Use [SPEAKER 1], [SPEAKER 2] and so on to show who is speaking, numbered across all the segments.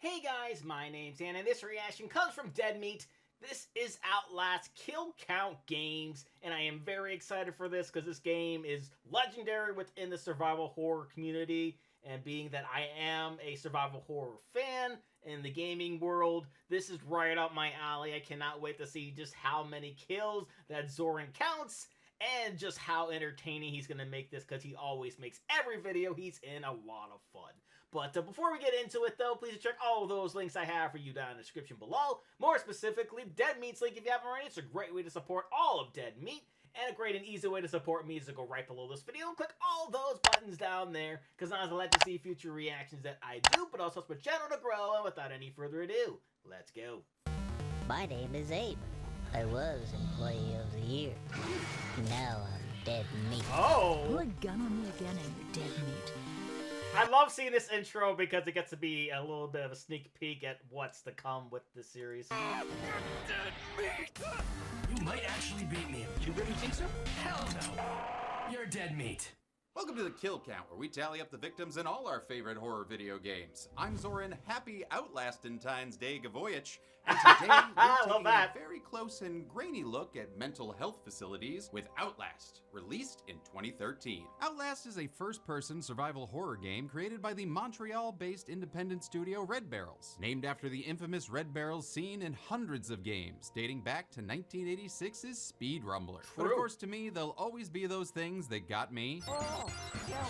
[SPEAKER 1] Hey guys, my name's Dan, and this reaction comes from Dead Meat. This is Outlast Kill Count Games, and I am very excited for this because this game is legendary within the survival horror community. And being that I am a survival horror fan in the gaming world, this is right up my alley. I cannot wait to see just how many kills that Zoran counts and just how entertaining he's going to make this, because he always makes every video he's in a lot of fun. But before we get into it, though, please check all those links I have for you down in the description below. More specifically, Dead Meat's link if you haven't already. It's a great way to support all of Dead Meat. And a great and easy way to support me is to go right below this video and click all those buttons down there, because not only let you see future reactions that I do, but also helps my channel to grow. And without any further ado, let's go.
[SPEAKER 2] My name is Abe. I was Employee of the Year. Now I'm Dead Meat.
[SPEAKER 1] Oh!
[SPEAKER 3] Pull a gun on me again and you're dead meat.
[SPEAKER 1] I love seeing this intro because it gets to be a little bit of a sneak peek at what's to come with this series.
[SPEAKER 4] Dead meat! You might actually beat me. You really think so? Hell no! You're dead meat.
[SPEAKER 5] Welcome to the Kill Count, where we tally up the victims in all our favorite horror video games. I'm Zoran, happy Outlastentine's Day Gavoyich, and today we're taking a very close and grainy look at mental health facilities with Outlast, released in 2013. Outlast is a first-person survival horror game created by the Montreal-based independent studio Red Barrels, named after the infamous Red Barrels seen in hundreds of games, dating back to 1986's Speed Rumbler. But of course, to me, they'll always be those things that got me.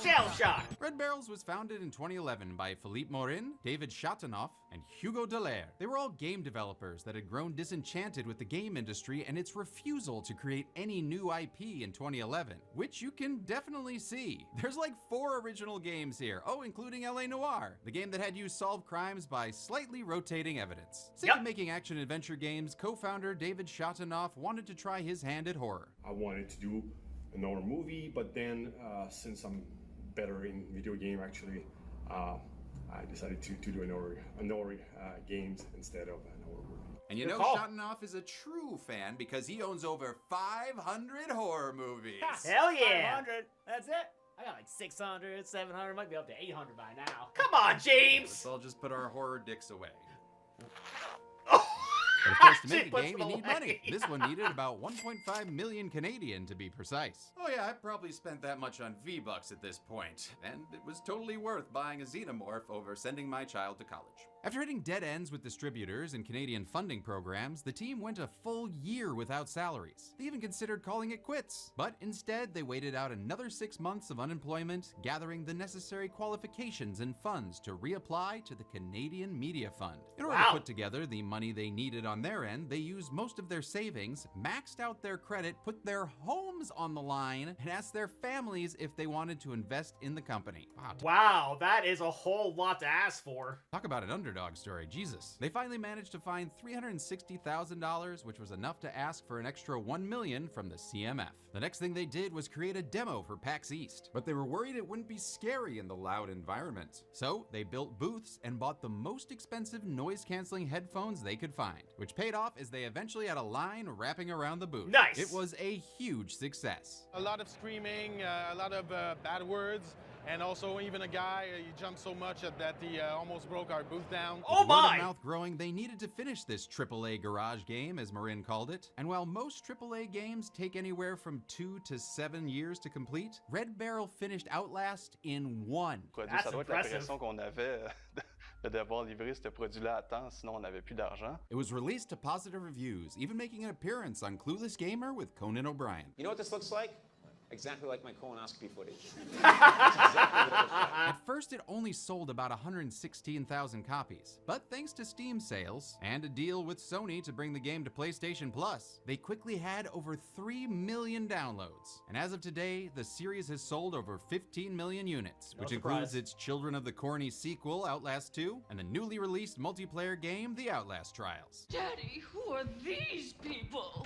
[SPEAKER 1] Shell Shock!
[SPEAKER 5] Red Barrels was founded in 2011 by Philippe Morin, David Chateauneuf, and Hugo Dallaire. They were all game developers that had grown disenchanted with the game industry and its refusal to create any new IP in 2011, which you can definitely see. There's like 4 original games here, including LA Noire, the game that had you solve crimes by slightly rotating evidence. Sick of making action-adventure games, co-founder David Chateauneuf wanted to try his hand at horror.
[SPEAKER 6] I wanted to do an horror movie, but then since I'm better in video game, actually, I decided to do an horror games instead of an horror movie.
[SPEAKER 5] And you know, Chateauneuf is a true fan because he owns over 500 horror movies.
[SPEAKER 1] Hell yeah!
[SPEAKER 7] 500, that's it. I got like 600, 700, might be up to 800 by now.
[SPEAKER 1] Come on, James!
[SPEAKER 5] Let's all just put our horror dicks away.
[SPEAKER 1] But
[SPEAKER 5] of course, to make a game, you need money. This one needed about 1.5 million Canadian to be precise. Oh yeah, I probably spent that much on V-Bucks at this point, and it was totally worth buying a xenomorph over sending my child to college. After hitting dead ends with distributors and Canadian funding programs, the team went a full year without salaries. They even considered calling it quits, but instead they waited out another 6 months of unemployment, gathering the necessary qualifications and funds to reapply to the Canadian Media Fund. In order to put together the money they needed on their end, they used most of their savings, maxed out their credit, put their homes on the line, and asked their families if they wanted to invest in the company.
[SPEAKER 1] Wow, that is a whole lot to ask for.
[SPEAKER 5] Talk about an underdog story, Jesus. They finally managed to find $360,000, which was enough to ask for an extra $1 million from the CMF. The next thing they did was create a demo for PAX East, but they were worried it wouldn't be scary in the loud environment. So they built booths and bought the most expensive noise-canceling headphones they could find, which paid off as they eventually had a line wrapping around the booth.
[SPEAKER 1] Nice!
[SPEAKER 5] It was a huge success.
[SPEAKER 8] A lot of screaming, a lot of bad words, and also even a guy, he jumped so much that he almost broke our booth down.
[SPEAKER 1] Oh my!
[SPEAKER 5] With word of mouth growing, they needed to finish this AAA garage game, as Marin called it. And while most AAA games take anywhere from 2 to 7 years to complete, Red Barrel finished Outlast in 1.
[SPEAKER 1] That's
[SPEAKER 9] ça doit être
[SPEAKER 1] impressive.
[SPEAKER 9] l'impression qu'on avait de devoir livrer ce produit-là à temps, sinon on n'avait plus d'argent.
[SPEAKER 5] It was released to positive reviews, even making an appearance on Clueless Gamer with Conan O'Brien.
[SPEAKER 10] You know what this looks like? Exactly like my colonoscopy footage.
[SPEAKER 5] At first, it only sold about 116,000 copies, but thanks to Steam sales and a deal with Sony to bring the game to PlayStation Plus, they quickly had over 3 million downloads. And as of today, the series has sold over 15 million units, which includes its Children of the Corny sequel, Outlast 2, and the newly released multiplayer game, The Outlast Trials.
[SPEAKER 11] Daddy, who are these people?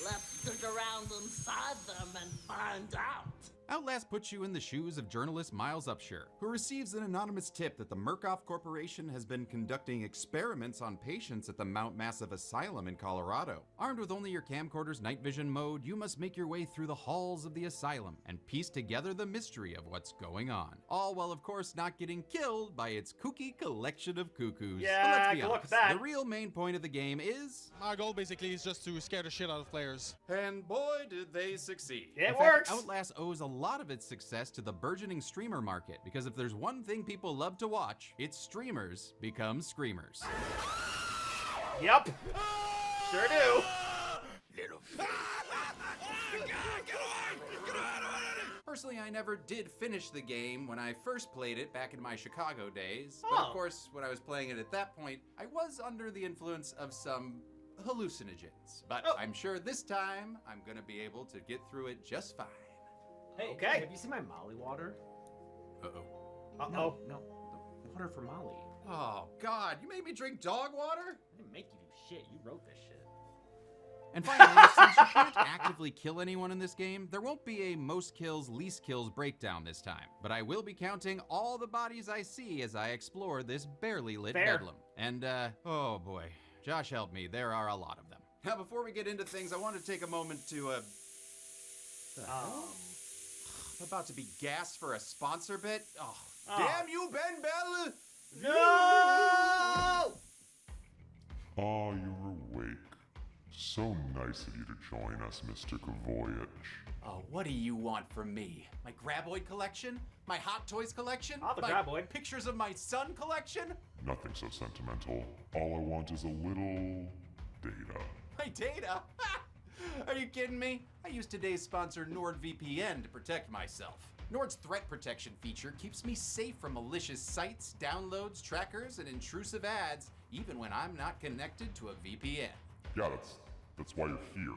[SPEAKER 2] Left
[SPEAKER 11] stick around inside them and find out.
[SPEAKER 5] Outlast puts you in the shoes of journalist Miles Upshur, who receives an anonymous tip that the Murkoff Corporation has been conducting experiments on patients at the Mount Massive Asylum in Colorado. Armed with only your camcorder's night vision mode, you must make your way through the halls of the asylum and piece together the mystery of what's going on. All while, of course, not getting killed by its kooky collection of cuckoos.
[SPEAKER 1] Yeah,
[SPEAKER 5] But let's be
[SPEAKER 1] good luck
[SPEAKER 5] honest,
[SPEAKER 1] with that.
[SPEAKER 5] the real main point of the game is...
[SPEAKER 8] My goal basically is just to scare the shit out of players.
[SPEAKER 5] And boy, did they succeed.
[SPEAKER 1] It
[SPEAKER 5] In
[SPEAKER 1] works.
[SPEAKER 5] fact, Outlast owes a lot of its success to the burgeoning streamer market, because if there's one thing people love to watch, it's streamers become screamers.
[SPEAKER 1] Yep. Sure do.
[SPEAKER 5] Personally, I never did finish the game when I first played it back in my Chicago days. But
[SPEAKER 1] Oh.
[SPEAKER 5] of course, when I was playing it at that point, I was under the influence of some hallucinogens. But I'm sure this time, I'm gonna be able to get through it just fine.
[SPEAKER 7] Hey,
[SPEAKER 1] Okay.
[SPEAKER 7] have you seen my Molly water?
[SPEAKER 5] Uh-oh.
[SPEAKER 1] Uh-oh.
[SPEAKER 7] No, the water for Molly.
[SPEAKER 5] Oh, God, you made me drink dog water?
[SPEAKER 7] I didn't make you do shit. You wrote this shit.
[SPEAKER 5] And finally, since you can't actively kill anyone in this game, there won't be a most kills, least kills breakdown this time. But I will be counting all the bodies I see as I explore this barely lit
[SPEAKER 1] Fair.
[SPEAKER 5] bedlam. And, oh boy, Josh help me, there are a lot of them. Now, before we get into things, I want to take a moment to, I'm about to be gassed for a sponsor bit. Oh, damn you, Ben Bell!
[SPEAKER 1] No!
[SPEAKER 12] Ah, you're awake. So nice of you to join us, Mr. Voyage.
[SPEAKER 5] Oh, what do you want from me? My Graboid collection? My Hot Toys collection?
[SPEAKER 1] Oh, the
[SPEAKER 5] my
[SPEAKER 1] Graboid.
[SPEAKER 5] Pictures of my son collection?
[SPEAKER 12] Nothing so sentimental. All I want is a little data.
[SPEAKER 5] My data? Are you kidding me? I use today's sponsor NordVPN to protect myself. Nord's threat protection feature keeps me safe from malicious sites, downloads, trackers, and intrusive ads, even when I'm not connected to a VPN.
[SPEAKER 12] Yeah, that's why you're here.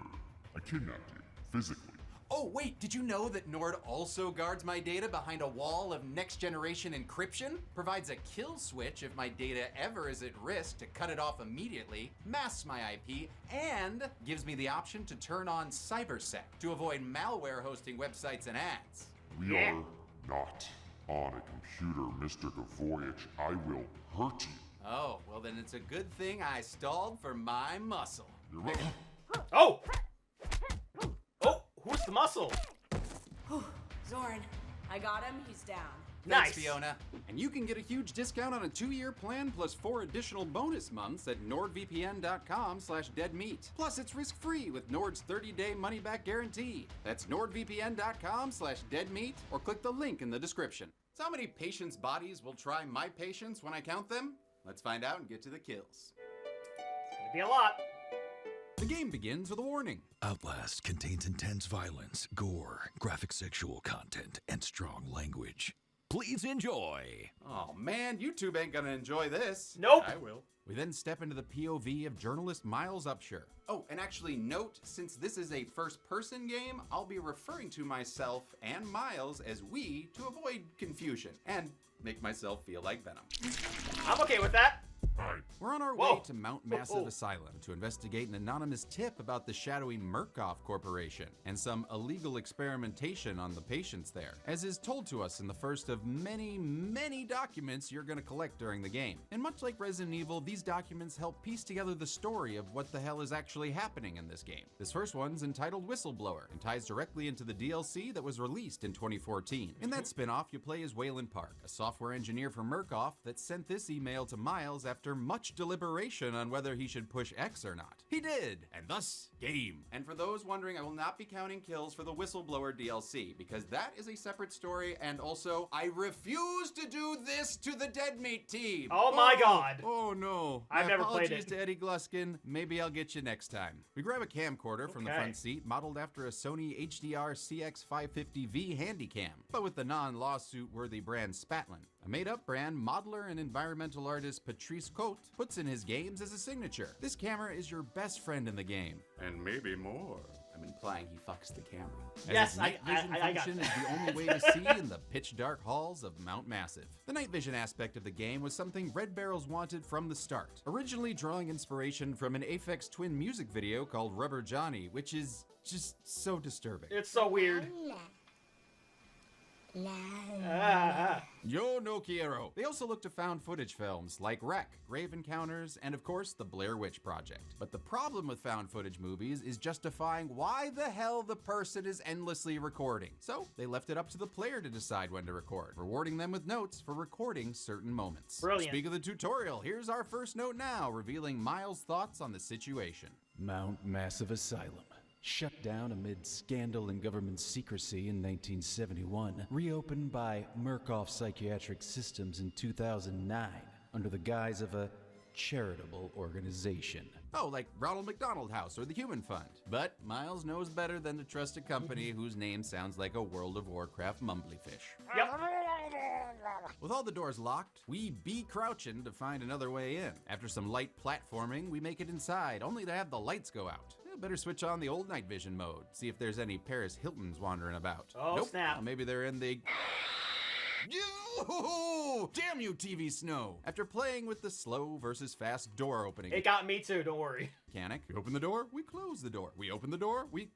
[SPEAKER 12] I kidnapped you, physically.
[SPEAKER 5] Oh, wait, did you know that Nord also guards my data behind a wall of next-generation encryption? Provides a kill switch if my data ever is at risk to cut it off immediately, masks my IP, and gives me the option to turn on CyberSec to avoid malware hosting websites and ads.
[SPEAKER 12] We are not on a computer, Mr. Voyage. I will hurt you.
[SPEAKER 5] Oh, well then it's a good thing I stalled for my muscle.
[SPEAKER 12] You're right.
[SPEAKER 1] Oh! Oh, who's the muscle?
[SPEAKER 13] Zorn, I got him. He's down.
[SPEAKER 5] Thanks,
[SPEAKER 1] Nice.
[SPEAKER 5] Fiona. And you can get a huge discount on a 2-year plan plus 4 additional bonus months at nordvpn.com/deadmeat. Plus, it's risk-free with Nord's 30-day money-back guarantee. That's nordvpn.com/deadmeat or click the link in the description. So how many patients' bodies will try my patience when I count them? Let's find out and get to the kills.
[SPEAKER 1] Could be a lot.
[SPEAKER 5] The game begins with a warning.
[SPEAKER 14] Outlast contains intense violence, gore, graphic sexual content, and strong language. Please enjoy.
[SPEAKER 5] Oh man, YouTube ain't gonna enjoy this.
[SPEAKER 1] Nope.
[SPEAKER 5] I will. We then step into the POV of journalist Miles Upshur. Oh, and actually note, since this is a first-person game, I'll be referring to myself and Miles as we to avoid confusion and make myself feel like Venom.
[SPEAKER 1] I'm okay with that.
[SPEAKER 5] We're on our way to Mount Massive Asylum to investigate an anonymous tip about the shadowy Murkoff Corporation and some illegal experimentation on the patients there, as is told to us in the first of many, many documents you're going to collect during the game. And much like Resident Evil, these documents help piece together the story of what the hell is actually happening in this game. This first one's entitled Whistleblower and ties directly into the DLC that was released in 2014. In that spin-off, you play as Wayland Park, a software engineer for Murkoff that sent this email to Miles after much deliberation on whether he should push X or not. He did, and thus, game. And for those wondering, I will not be counting kills for the Whistleblower DLC, because that is a separate story, and also, I refuse to do this to the Dead Meat team!
[SPEAKER 1] Oh my god!
[SPEAKER 5] Oh no.
[SPEAKER 1] I've
[SPEAKER 5] My
[SPEAKER 1] never played
[SPEAKER 5] apologies
[SPEAKER 1] it.
[SPEAKER 5] to Eddie Gluskin. Maybe I'll get you next time. We grab a camcorder from the
[SPEAKER 1] Okay.
[SPEAKER 5] front seat, modeled after a Sony HDR CX550V Handycam, but with the non-lawsuit worthy brand Spatlin. A made-up brand modeler and environmental artist Patrice Cote puts in his games as a signature. This camera is your best friend in the game.
[SPEAKER 12] And maybe more.
[SPEAKER 5] I'm implying he fucks the camera. As
[SPEAKER 1] Yes,
[SPEAKER 5] his night vision
[SPEAKER 1] I got
[SPEAKER 5] function
[SPEAKER 1] that.
[SPEAKER 5] is the only way to see in the pitch dark halls of Mount Massive. The night vision aspect of the game was something Red Barrels wanted from the start, originally drawing inspiration from an Aphex Twin music video called Rubber Johnny, which is just so disturbing.
[SPEAKER 1] It's so weird.
[SPEAKER 5] Yo no quiero. They also looked to found footage films like Wreck, Grave Encounters, and of course the Blair Witch Project. But the problem with found footage movies is justifying why the hell the person is endlessly recording. So they left it up to the player to decide when to record, rewarding them with notes for recording certain moments.
[SPEAKER 1] Brilliant.
[SPEAKER 5] Speak of the tutorial, here's our first note now, revealing Miles' thoughts on the situation.
[SPEAKER 15] Mount Massive Asylum. Shut down amid scandal and government secrecy in 1971, reopened by Murkoff Psychiatric Systems in 2009 under the guise of a charitable organization.
[SPEAKER 5] Oh, like Ronald McDonald House or the Human Fund. But Miles knows better than to trust a company whose name sounds like a World of Warcraft mumbly fish.
[SPEAKER 1] Yep.
[SPEAKER 5] With all the doors locked, we be crouching to find another way in. After some light platforming, we make it inside, only to have the lights go out. Better switch on the old night vision mode, see if there's any Paris Hiltons wandering about.
[SPEAKER 1] Oh,
[SPEAKER 5] nope.
[SPEAKER 1] snap.
[SPEAKER 5] Well, maybe they're in the... Yo! Damn you, TV Snow! After playing with the slow versus fast door opening...
[SPEAKER 1] It got me too, don't worry.
[SPEAKER 5] Mechanic. We open the door, we close the door. We open the door, we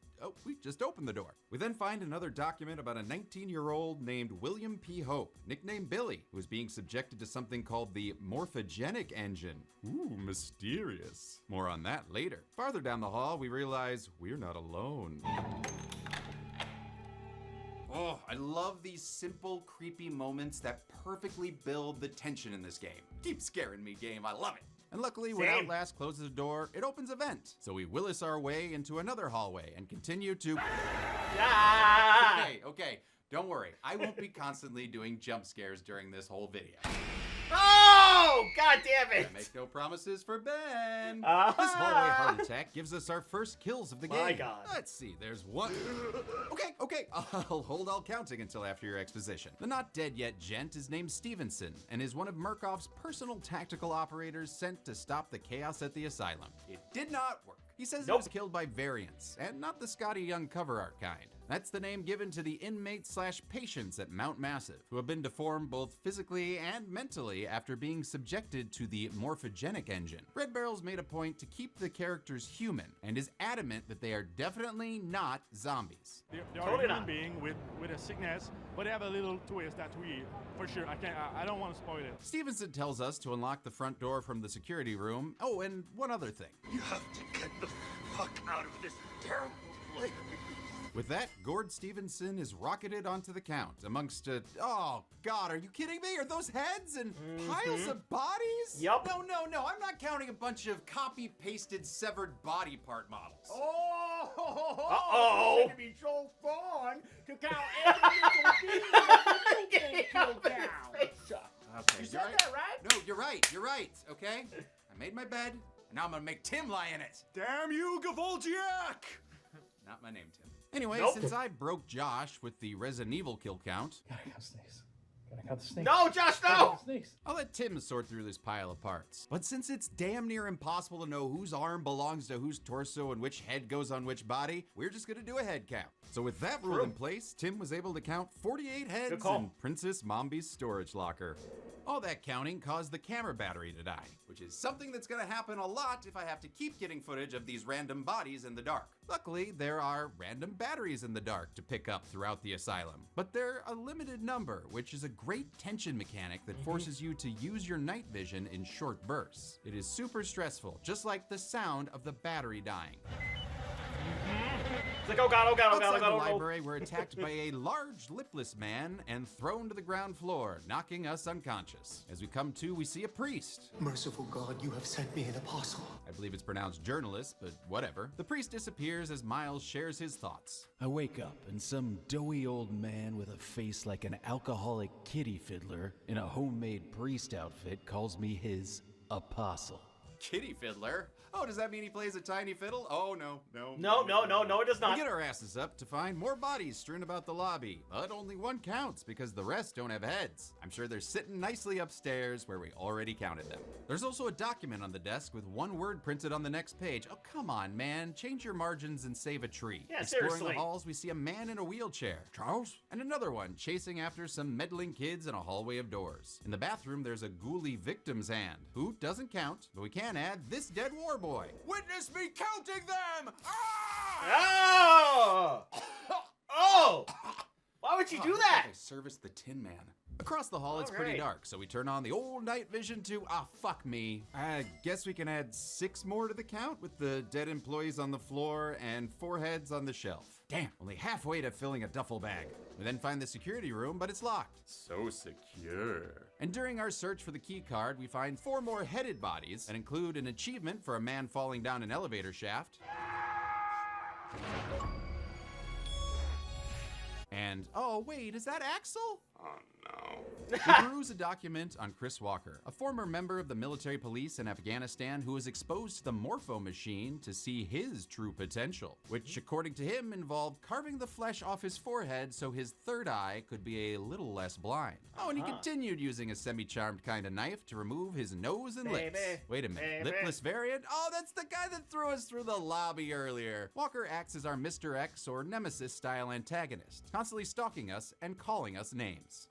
[SPEAKER 5] just open the door. We then find another document about a 19-year-old named William P. Hope, nicknamed Billy, who is being subjected to something called the morphogenic engine. Ooh, mysterious. More on that later. Farther down the hall, we realize we're not alone. Oh, I love these simple, creepy moments that perfectly build the tension in this game. Keep scaring me, game. I love it. And luckily, when
[SPEAKER 1] Same.
[SPEAKER 5] Outlast closes a door, it opens a vent. So we Willis our way into another hallway and continue to...
[SPEAKER 1] Ah!
[SPEAKER 5] Okay, don't worry. I won't be constantly doing jump scares during this whole video.
[SPEAKER 1] Oh, god damn it!
[SPEAKER 5] I make no promises for Ben.
[SPEAKER 1] Ah!
[SPEAKER 5] This hallway heart attack gives us our first kills of the game.
[SPEAKER 1] My God.
[SPEAKER 5] Let's see, there's one. Okay, I'll hold all counting until after your exposition. The not dead yet gent is named Stevenson and is one of Murkoff's personal tactical operators sent to stop the chaos at the asylum. It did not work. He says he was killed by variants, and not the Scotty Young cover art kind. That's the name given to the inmates/patients at Mount Massive, who have been deformed both physically and mentally after being subjected to the morphogenic engine. Red Barrels made a point to keep the characters human, and is adamant that they are definitely not zombies.
[SPEAKER 16] They are a human being with a sickness, but they have a little twist that we, for sure, I don't want to spoil it.
[SPEAKER 5] Stevenson tells us to unlock the front door from the security room. Oh, and one other thing.
[SPEAKER 17] You have to get the fuck out of this terrible place.
[SPEAKER 5] With that, Gord Stevenson is rocketed onto the count amongst oh god, are you kidding me? Are those heads and piles of bodies?
[SPEAKER 1] Yup.
[SPEAKER 5] No, I'm not counting a bunch of copy-pasted severed body part models.
[SPEAKER 1] Uh-oh.
[SPEAKER 7] It's gonna be so fun to count every little being that you can kill down.
[SPEAKER 5] Okay,
[SPEAKER 7] You said that, right?
[SPEAKER 5] No, you're right, okay? I made my bed, and now I'm gonna make Tim lie in it.
[SPEAKER 16] Damn you, Gavolgiak!
[SPEAKER 5] Not my name, Tim. Anyway,
[SPEAKER 1] Nope.
[SPEAKER 5] since I broke Josh with the Resident Evil kill count,
[SPEAKER 18] Gotta count snakes. Gotta count the snakes.
[SPEAKER 1] No, Josh,
[SPEAKER 18] Gotta
[SPEAKER 1] no!
[SPEAKER 18] count the snakes.
[SPEAKER 5] I'll let Tim sort through this pile of parts. But since it's damn near impossible to know whose arm belongs to whose torso and which head goes on which body, we're just gonna do a head count. So with that rule in place, Tim was able to count 48 heads in Princess Mombi's storage locker. All that counting caused the camera battery to die, which is something that's gonna happen a lot if I have to keep getting footage of these random bodies in the dark. Luckily, there are random batteries in the dark to pick up throughout the asylum, but they're a limited number, which is a great tension mechanic that forces you to use your night vision in short bursts. It is super stressful, just like the sound of the battery dying.
[SPEAKER 1] It's like, oh god,
[SPEAKER 5] Outside the library, we're attacked by a large, lipless man and thrown to the ground floor, knocking us unconscious. As we come to, we see a priest.
[SPEAKER 17] Merciful God, you have sent me an apostle.
[SPEAKER 5] I believe it's pronounced journalist, but whatever. The priest disappears as Miles shares his thoughts.
[SPEAKER 15] I wake up and some doughy old man with a face like an alcoholic kitty fiddler in a homemade priest outfit calls me his apostle.
[SPEAKER 5] kitty fiddler? Oh, does that mean he plays a tiny fiddle? Oh, no,
[SPEAKER 1] it does not.
[SPEAKER 5] We get our asses up to find more bodies strewn about the lobby, but only one counts because the rest don't have heads. I'm sure they're sitting nicely upstairs where we already counted them. There's also a document on the desk with one word printed on the next page. Oh, come on, man. Change your margins and save a tree.
[SPEAKER 1] Yeah,
[SPEAKER 5] Exploring
[SPEAKER 1] seriously.
[SPEAKER 5] the halls, we see a man in a wheelchair. Charles? And another one chasing after some meddling kids in a hallway of doors. In the bathroom, there's a ghouly victim's hand, who doesn't count, but we can add this dead war boy. Witness me counting them!
[SPEAKER 1] Oh! Oh! Why would you do that?
[SPEAKER 5] I serviced the Tin Man. Across the hall, it's
[SPEAKER 1] All
[SPEAKER 5] pretty
[SPEAKER 1] right.
[SPEAKER 5] dark, so we turn on the old night vision to, fuck me. I guess we can add 6 more to the count with the dead employees on the floor and 4 heads on the shelf. Damn, only halfway to filling a duffel bag. We then find the security room, but it's locked. So secure. And during our search for the key card, we find 4 more headed bodies that include an achievement for a man falling down an elevator shaft. And, oh wait, is that Axel? Oh no. We peruse a document on Chris Walker, a former member of the military police in Afghanistan who was exposed to the Morpho machine to see his true potential, which according to him involved carving the flesh off his forehead so his third eye could be a little less blind. Oh, and he continued using a semi-charmed kind of knife to remove his nose and lips. Wait a minute, lipless variant? Oh, that's the guy that threw us through the lobby earlier. Walker acts as our Mr. X or Nemesis style antagonist, constantly stalking us and calling us names.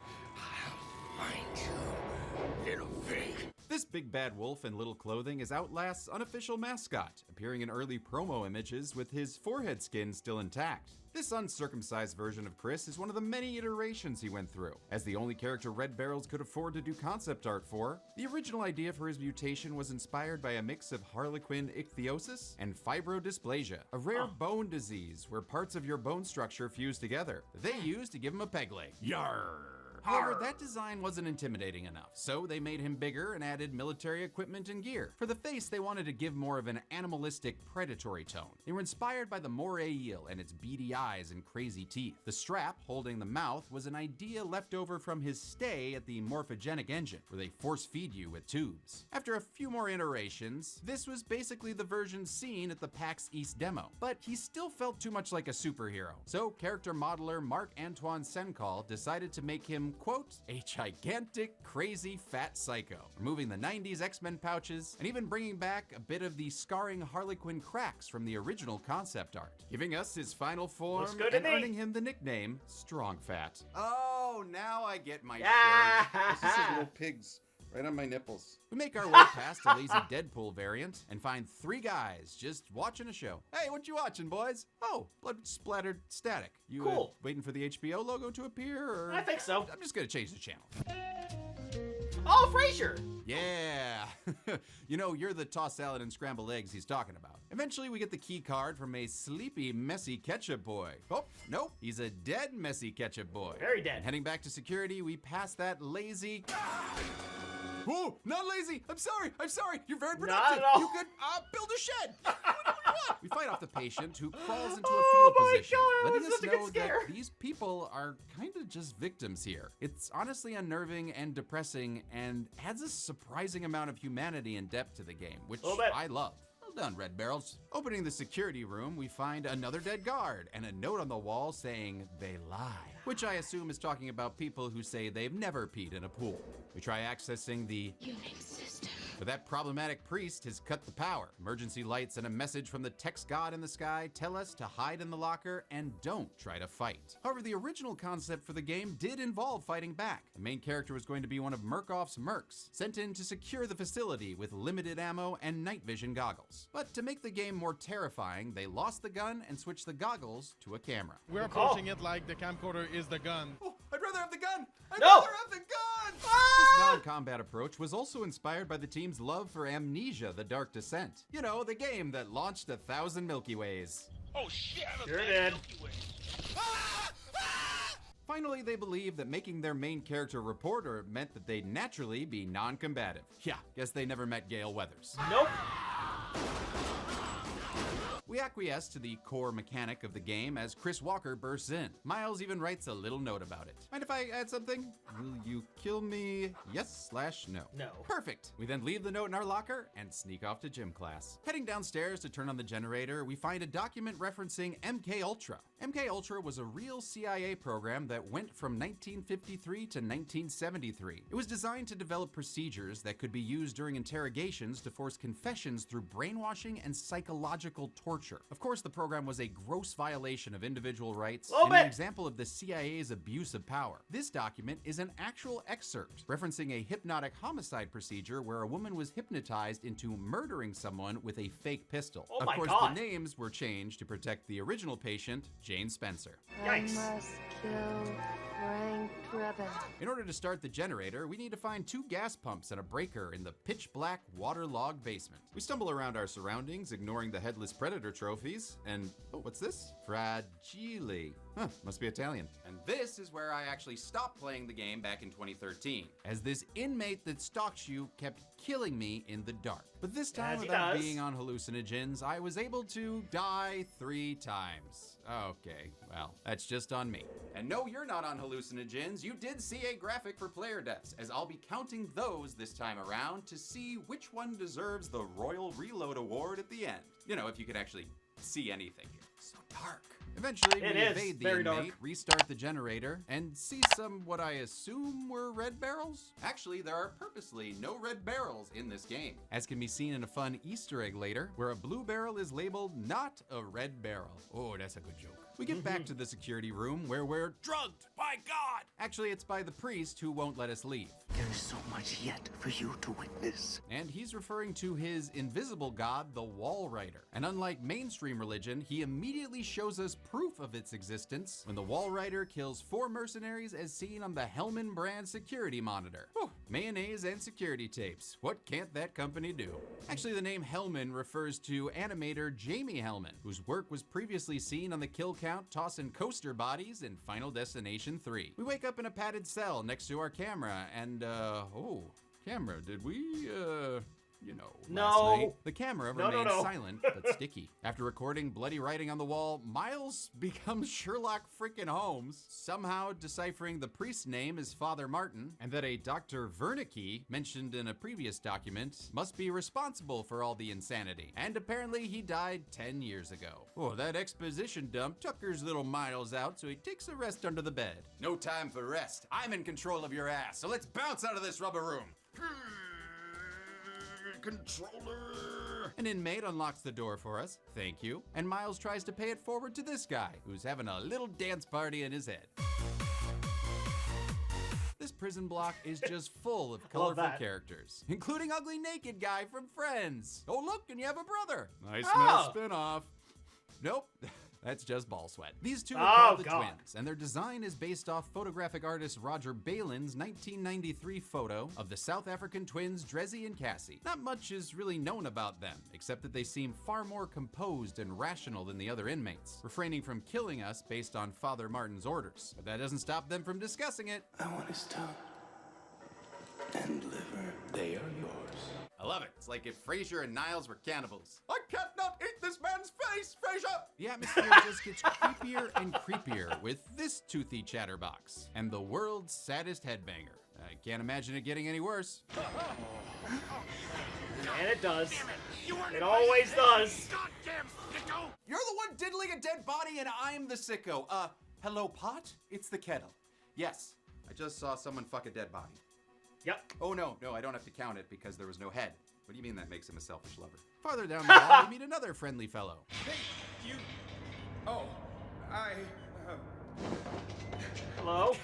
[SPEAKER 17] Little pig.
[SPEAKER 5] This big bad wolf in little clothing is Outlast's unofficial mascot, appearing in early promo images with his forehead skin still intact. This uncircumcised version of Chris is one of the many iterations he went through. As the only character Red Barrels could afford to do concept art for, the original idea for his mutation was inspired by a mix of Harlequin ichthyosis and fibrodysplasia, a rare bone disease where parts of your bone structure fuse together that they used to give him a peg leg. Yarr! However, that design wasn't intimidating enough, so they made him bigger and added military equipment and gear. For the face, they wanted to give more of an animalistic, predatory tone. They were inspired by the moray eel and its beady eyes and crazy teeth. The strap, holding the mouth, was an idea left over from his stay at the morphogenic engine, where they force-feed you with tubes. After a few more iterations, this was basically the version seen at the PAX East demo, but he still felt too much like a superhero. So, character modeler Marc-Antoine Sencol decided to make him, quote, a gigantic, crazy, fat psycho, removing the 90s X-Men pouches and even bringing back a bit of the scarring Harlequin cracks from the original concept art, giving us his final form and earning him the nickname Strong Fat. Oh, now I get my shirt. This is little pigs right on my nipples. We make our way past a lazy Deadpool variant and find 3 guys just watching a show. Hey, what you watching, boys? Oh, blood splattered static. You
[SPEAKER 1] Cool.
[SPEAKER 5] Waiting for the HBO logo to appear, or?
[SPEAKER 1] I think so.
[SPEAKER 5] I'm just gonna change the channel.
[SPEAKER 1] Oh, Frasier!
[SPEAKER 5] Yeah. You know, you're the tossed salad and scrambled eggs he's talking about. Eventually, we get the key card from a sleepy, messy ketchup boy. Oh, nope, he's a dead, messy ketchup boy.
[SPEAKER 1] Very dead.
[SPEAKER 5] And heading back to security, we pass that lazy... Whoa, not lazy. I'm sorry. You're very productive.
[SPEAKER 1] Not at all.
[SPEAKER 5] You could build a shed. What? We fight off the patient who crawls into a fetal position,
[SPEAKER 1] God,
[SPEAKER 5] letting
[SPEAKER 1] that's
[SPEAKER 5] us
[SPEAKER 1] such a good
[SPEAKER 5] know
[SPEAKER 1] scare.
[SPEAKER 5] that these people are kind of just victims here. It's honestly unnerving and depressing and adds a surprising amount of humanity and depth to the game, which I love. Well done, Red Barrels. Opening the security room, we find another dead guard and a note on the wall saying they lie, which I assume is talking about people who say they've never peed in a pool. We try accessing the
[SPEAKER 11] Unix system.
[SPEAKER 5] but that problematic priest has cut the power. Emergency lights and a message from the text god in the sky tell us to hide in the locker and don't try to fight. However, the original concept for the game did involve fighting back. The main character was going to be one of Murkoff's mercs, sent in to secure the facility with limited ammo and night vision goggles. But to make the game more terrifying, they lost the gun and switched the goggles to a camera.
[SPEAKER 8] We're approaching it like the camcorder is the gun.
[SPEAKER 5] Oh, I'd rather have the gun! I'd
[SPEAKER 1] No!
[SPEAKER 5] rather have the gun! This non-combat approach was also inspired by the team's love for Amnesia: The Dark Descent. You know, the game that launched 1,000 Milky Ways.
[SPEAKER 17] Oh shit!
[SPEAKER 1] Sure did.
[SPEAKER 5] Finally, they believed that making their main character a reporter meant that they'd naturally be non-combative. Yeah, guess they never met Gale Weathers.
[SPEAKER 1] Nope.
[SPEAKER 5] We acquiesce to the core mechanic of the game as Chris Walker bursts in. Miles even writes a little note about it. Mind if I add something? Will you kill me? Yes/no.
[SPEAKER 1] No.
[SPEAKER 5] Perfect. We then leave the note in our locker and sneak off to gym class. Heading downstairs to turn on the generator, we find a document referencing MK Ultra. MK Ultra was a real CIA program that went from 1953 to 1973. It was designed to develop procedures that could be used during interrogations to force confessions through brainwashing and psychological torture. Of course, the program was a gross violation of individual rights and an example of the CIA's abuse of power. This document is an actual excerpt referencing a hypnotic homicide procedure where a woman was hypnotized into murdering someone with a fake pistol.
[SPEAKER 1] Oh
[SPEAKER 5] of
[SPEAKER 1] my
[SPEAKER 5] course,
[SPEAKER 1] God.
[SPEAKER 5] the names were changed to protect the original patient, Jane Spencer.
[SPEAKER 1] Yikes.
[SPEAKER 19] I must kill Frank Drebin.
[SPEAKER 5] In order to start the generator, we need to find 2 gas pumps and a breaker in the pitch-black, waterlogged basement. We stumble around our surroundings, ignoring the headless predator trophies, and oh, what's this? Fragile. Huh, must be Italian. And this is where I actually stopped playing the game back in 2013, as this inmate that stalks you kept killing me in the dark. But this time,
[SPEAKER 1] As he
[SPEAKER 5] without
[SPEAKER 1] does.
[SPEAKER 5] being on hallucinogens, I was able to die 3 times. Okay, well, that's just on me. And no, you're not on hallucinogens. You did see a graphic for player deaths, as I'll be counting those this time around to see which one deserves the Royal Reload Award at the end. You know, if you could actually see anything here. So dark. Eventually,
[SPEAKER 1] It
[SPEAKER 5] we
[SPEAKER 1] is
[SPEAKER 5] evade the
[SPEAKER 1] very
[SPEAKER 5] inmate,
[SPEAKER 1] dark.
[SPEAKER 5] restart the generator, and see some what I assume were red barrels? Actually, there are purposely no red barrels in this game, as can be seen in a fun Easter egg later, where a blue barrel is labeled not a red barrel. Oh, that's a good joke. We get back to the security room where we're drugged by God. Actually, it's by the priest who won't let us leave.
[SPEAKER 17] There is so much yet for you to witness.
[SPEAKER 5] And he's referring to his invisible god, the Wall Rider. And unlike mainstream religion, he immediately shows us proof of its existence when the Wall Rider kills 4 mercenaries as seen on the Hellman brand security monitor. Whew, mayonnaise and security tapes. What can't that company do? Actually, the name Hellman refers to animator Jamie Hellman, whose work was previously seen on the kill count tossing coaster bodies in Final Destination 3. We wake up in a padded cell next to our camera and, camera, did we,
[SPEAKER 1] No.
[SPEAKER 5] last night? The camera
[SPEAKER 1] No,
[SPEAKER 5] remains
[SPEAKER 1] no.
[SPEAKER 5] silent but sticky. After recording bloody writing on the wall, Miles becomes Sherlock freaking Holmes, somehow deciphering the priest's name as Father Martin, and that a Dr. Wernicke, mentioned in a previous document, must be responsible for all the insanity. And apparently he died 10 years ago. Oh, that exposition dump tuckers little Miles out so he takes a rest under the bed. No time for rest. I'm in control of your ass, so let's bounce out of this rubber room. Controller! An inmate unlocks the door for us, thank you, and Miles tries to pay it forward to this guy, who's having a little dance party in his head. This prison block is just full of colorful
[SPEAKER 1] that.
[SPEAKER 5] characters, including Ugly Naked Guy from Friends. Oh look, and you have a brother. Nice
[SPEAKER 1] Oh.
[SPEAKER 5] spin-off. Nope. That's just ball sweat. These 2 are
[SPEAKER 1] Oh,
[SPEAKER 5] called the
[SPEAKER 1] God.
[SPEAKER 5] twins, and their design is based off photographic artist Roger Balin's 1993 photo of the South African twins Drezzy and Cassie. Not much is really known about them, except that they seem far more composed and rational than the other inmates, refraining from killing us based on Father Martin's orders. But that doesn't stop them from discussing it.
[SPEAKER 17] I want his tongue and liver. They are yours.
[SPEAKER 5] I love it. It's like if Frasier and Niles were cannibals. I can't not eat this man's face, Frasier! The atmosphere just gets creepier and creepier with this toothy chatterbox and the world's saddest headbanger. I can't imagine it getting any worse.
[SPEAKER 1] And it does. It always does.
[SPEAKER 5] You're the one diddling a dead body and I'm the sicko. Hello, pot? It's the kettle. Yes, I just saw someone fuck a dead body.
[SPEAKER 1] Yep.
[SPEAKER 5] Oh, no, I don't have to count it because there was no head. What do you mean that makes him a selfish lover? Farther down the hall, we meet another friendly fellow.
[SPEAKER 17] Hey, you. Oh, I.
[SPEAKER 1] Hello?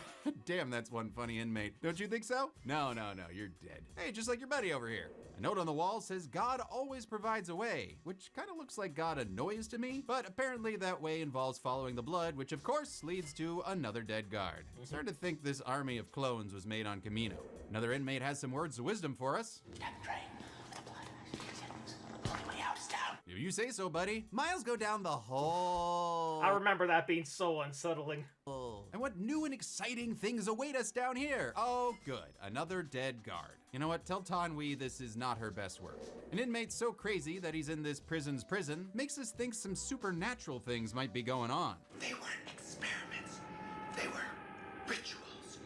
[SPEAKER 5] Damn, that's one funny inmate. Don't you think so? No, you're dead. Hey, just like your buddy over here. A note on the wall says God always provides a way, which kind of looks like God annoys to me, but apparently that way involves following the blood, which of course leads to another dead guard. I'm starting to think this army of clones was made on Camino. Another inmate has some words of wisdom for us. If you say so, buddy. Miles go down the hole.
[SPEAKER 1] I remember that being so unsettling.
[SPEAKER 5] And And what new and exciting things await us down here? Oh, good. Another dead guard. You know what? Tell Tanwi this is not her best work. An inmate so crazy that he's in this prison's prison makes us think some supernatural things might be going on.
[SPEAKER 17] They weren't experiments. They were rituals.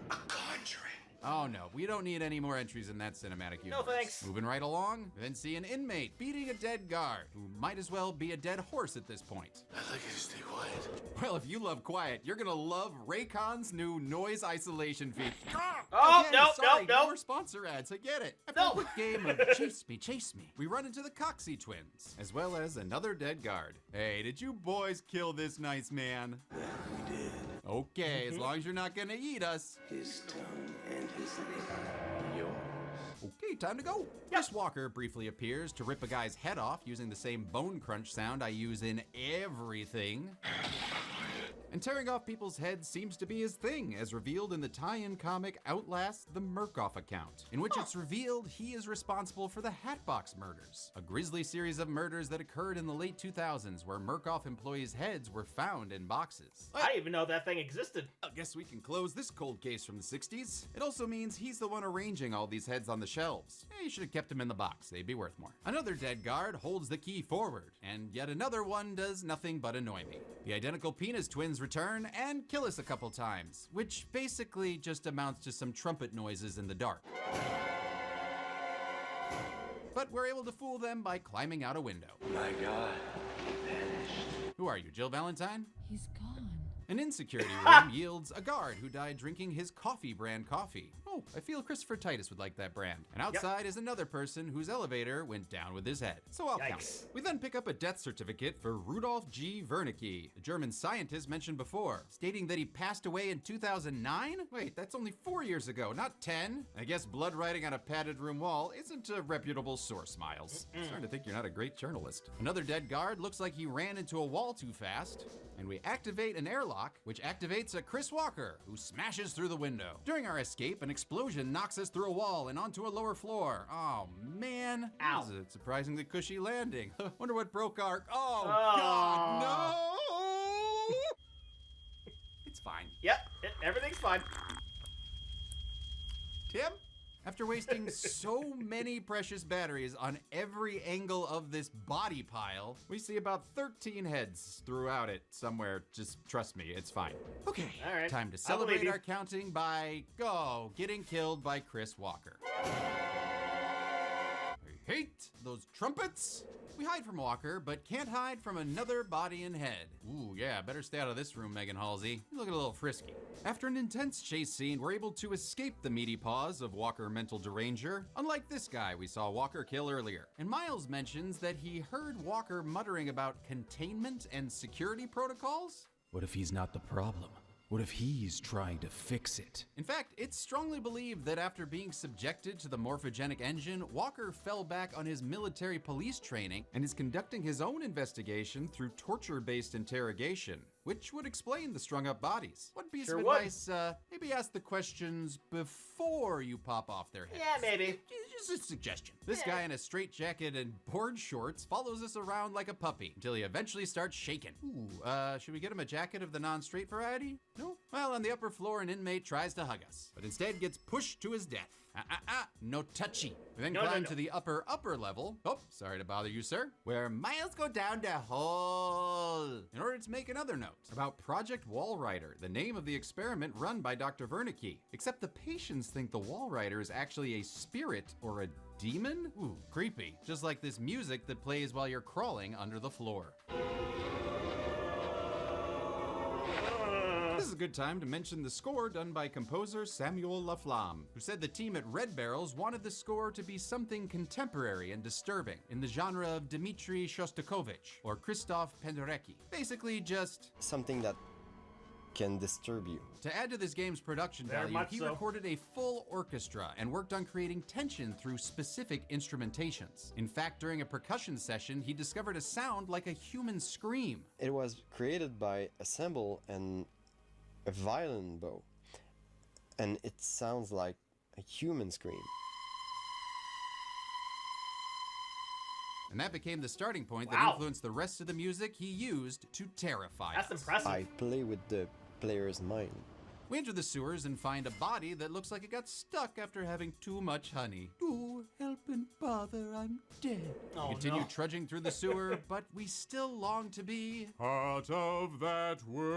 [SPEAKER 17] A conjuring.
[SPEAKER 5] Oh no, we don't need any more entries in that cinematic universe.
[SPEAKER 1] No thanks.
[SPEAKER 5] Moving right along, then see an inmate beating a dead guard, who might as well be a dead horse at this point.
[SPEAKER 17] I'd like you to stay quiet.
[SPEAKER 5] Well, if you love quiet, you're gonna love Raycon's new noise isolation feature.
[SPEAKER 1] Oh,
[SPEAKER 5] Again,
[SPEAKER 1] no,
[SPEAKER 5] sorry,
[SPEAKER 1] no.
[SPEAKER 5] more sponsor ads, I get it. After
[SPEAKER 1] No.
[SPEAKER 5] a quick game of Chase Me, Chase Me, we run into the Coxie twins, as well as another dead guard. Hey, did you boys kill this nice man?
[SPEAKER 17] Yeah, we did.
[SPEAKER 5] Okay, as long as you're not gonna eat us.
[SPEAKER 17] His tongue and his liver. Yours.
[SPEAKER 5] Okay, time to go. Chris Walker briefly appears to rip a guy's head off using the same bone crunch sound I use in everything. And tearing off people's heads seems to be his thing, as revealed in the tie-in comic Outlast, the Murkoff account, in which it's revealed he is responsible for the Hatbox murders, a grisly series of murders that occurred in the late 2000s where Murkoff employees' heads were found in boxes.
[SPEAKER 1] I didn't even know that thing existed.
[SPEAKER 5] I guess we can close this cold case from the 60s. It also means he's the one arranging all these heads on the shelves. You should have kept them in the box. They'd be worth more. Another dead guard holds the key forward, and yet another one does nothing but annoy me. The identical penis twins return and kill us a couple times, which basically just amounts to some trumpet noises in the dark. But we're able to fool them by climbing out a window.
[SPEAKER 17] My God, he vanished.
[SPEAKER 5] Who are you, Jill Valentine?
[SPEAKER 3] He's gone.
[SPEAKER 5] An insecurity room yields a guard who died drinking his coffee brand coffee. Oh, I feel Christopher Titus would like that brand. And outside is another person whose elevator went down with his head. So I'll count it. We then pick up a death certificate for Rudolf G. Wernicke, a German scientist mentioned before, stating that he passed away in 2009? Wait, that's only 4 years ago, not 10. I guess blood writing on a padded room wall isn't a reputable source, Miles. I'm starting to think you're not a great journalist. Another dead guard looks like he ran into a wall too fast. And we activate an airlock, which activates a Chris Walker, who smashes through the window. During our escape, an explosion knocks us through a wall and onto a lower floor. Oh, man. That was a surprisingly cushy landing. Wonder what broke our... Oh, God, no! It's fine.
[SPEAKER 1] Yep, everything's fine.
[SPEAKER 5] Tim? After wasting so many precious batteries on every angle of this body pile, we see about 13 heads throughout it somewhere. Just trust me, it's fine. Okay,
[SPEAKER 1] all right.
[SPEAKER 5] Time to celebrate our counting by, getting killed by Chris Walker. I hate those trumpets. We hide from Walker, but can't hide from another body and head. Ooh, yeah, better stay out of this room, Megan Halsey. You look a little frisky. After an intense chase scene, we're able to escape the meaty paws of Walker Mental Deranger, unlike this guy we saw Walker kill earlier. And Miles mentions that he heard Walker muttering about containment and security protocols.
[SPEAKER 15] What if he's not the problem? What if he's trying to fix it?
[SPEAKER 5] In fact, it's strongly believed that after being subjected to the morphogenic engine, Walker fell back on his military police training and is conducting his own investigation through torture-based interrogation, which would explain the strung-up bodies. One piece of advice, maybe ask the questions before you pop off their heads.
[SPEAKER 1] Yeah, maybe.
[SPEAKER 5] Just a suggestion. This guy in a straitjacket and board shorts follows us around like a puppy until he eventually starts shaking. Ooh, should we get him a jacket of the non-straight variety? No? Well, on the upper floor, an inmate tries to hug us, but instead gets pushed to his death. No touchy. We then climb to the upper level. Oh, sorry to bother you, sir. Where miles go down the hole. In order to make another note about Project Walrider, the name of the experiment run by Dr. Wernicke. Except the patients think the Walrider is actually a spirit or a demon? Ooh, creepy. Just like this music that plays while you're crawling under the floor. This is a good time to mention the score done by composer Samuel Laflamme, who said the team at Red Barrels wanted the score to be something contemporary and disturbing, in the genre of Dmitri Shostakovich or Krzysztof Penderecki. Basically just...
[SPEAKER 20] something that can disturb you.
[SPEAKER 5] To add to this game's production value, he recorded a full orchestra and worked on creating tension through specific instrumentations. In fact, during a percussion session, he discovered a sound like a human scream.
[SPEAKER 20] It was created by a cymbal and a violin bow, and it sounds like a human scream.
[SPEAKER 5] And that became the starting point that influenced the rest of the music he used to terrify us.
[SPEAKER 1] That's impressive.
[SPEAKER 20] I play with the player's mind.
[SPEAKER 5] We enter the sewers and find a body that looks like it got stuck after having too much honey. Oh, help and bother, I'm dead.
[SPEAKER 1] Oh,
[SPEAKER 5] We continue
[SPEAKER 1] no.
[SPEAKER 5] trudging through the sewer, but we still long to be
[SPEAKER 12] Part of that world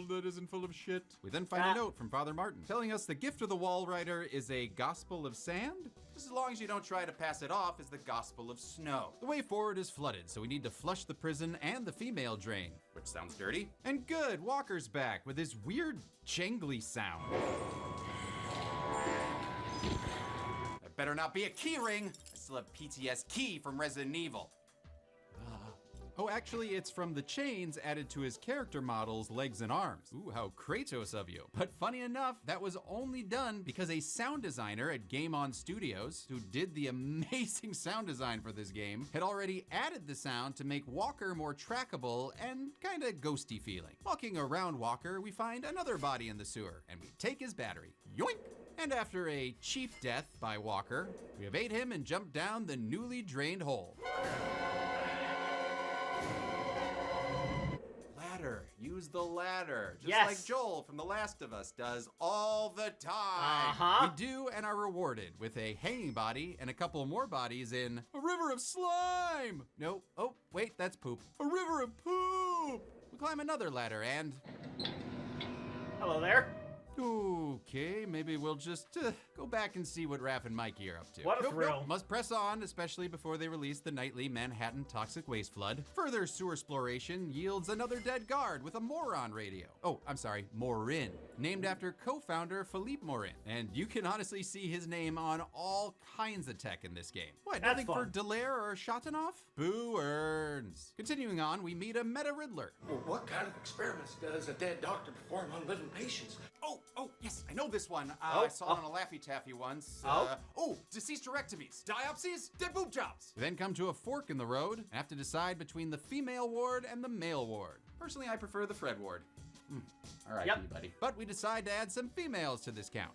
[SPEAKER 12] that isn't full of shit.
[SPEAKER 5] We then find a note from Father Martin telling us the gift of the wall writer is a gospel of sand. Just as long as you don't try to pass it off as the gospel of snow. The way forward is flooded, so we need to flush the prison and the female drain, which sounds dirty. And good, Walker's back with his weird jangly sound. That better not be a key ring. I still have PTS key from Resident Evil. Oh, actually, it's from the chains added to his character model's legs and arms. Ooh, how Kratos of you. But funny enough, that was only done because a sound designer at Game On Studios, who did the amazing sound design for this game, had already added the sound to make Walker more trackable and kinda ghosty feeling. Walking around Walker, we find another body in the sewer, and we take his battery. Yoink! And after a cheap death by Walker, we evade him and jump down the newly drained hole. Use the ladder, just like Joel from The Last of Us does all the time. We do and are rewarded with a hanging body and a couple more bodies in a river of slime. No, oh, wait, that's poop. A river of poop. We climb another ladder and...
[SPEAKER 1] Hello there.
[SPEAKER 5] Okay, maybe we'll just go back and see what Raph and Mikey are up to.
[SPEAKER 1] What a thrill.
[SPEAKER 5] Must press on, especially before they release the nightly Manhattan toxic waste flood. Further sewer exploration yields another dead guard with a Moron radio. Oh, I'm sorry, Morin, named after co-founder Philippe Morin. And you can honestly see his name on all kinds of tech in this game. What,
[SPEAKER 1] That's
[SPEAKER 5] nothing for Dallaire or Shatanov? Boo earns. Continuing on, we meet a meta Riddler.
[SPEAKER 17] Well, what kind of experiments does a dead doctor perform on living patients?
[SPEAKER 5] Oh, yes, I know this one. I saw it on a Laffy Taffy once. Deceased erectomies, diopsies, dead boob jobs. We then come to a fork in the road and have to decide between the female ward and the male ward. Personally, I prefer the Fred ward. All right, buddy. But we decide to add some females to this count.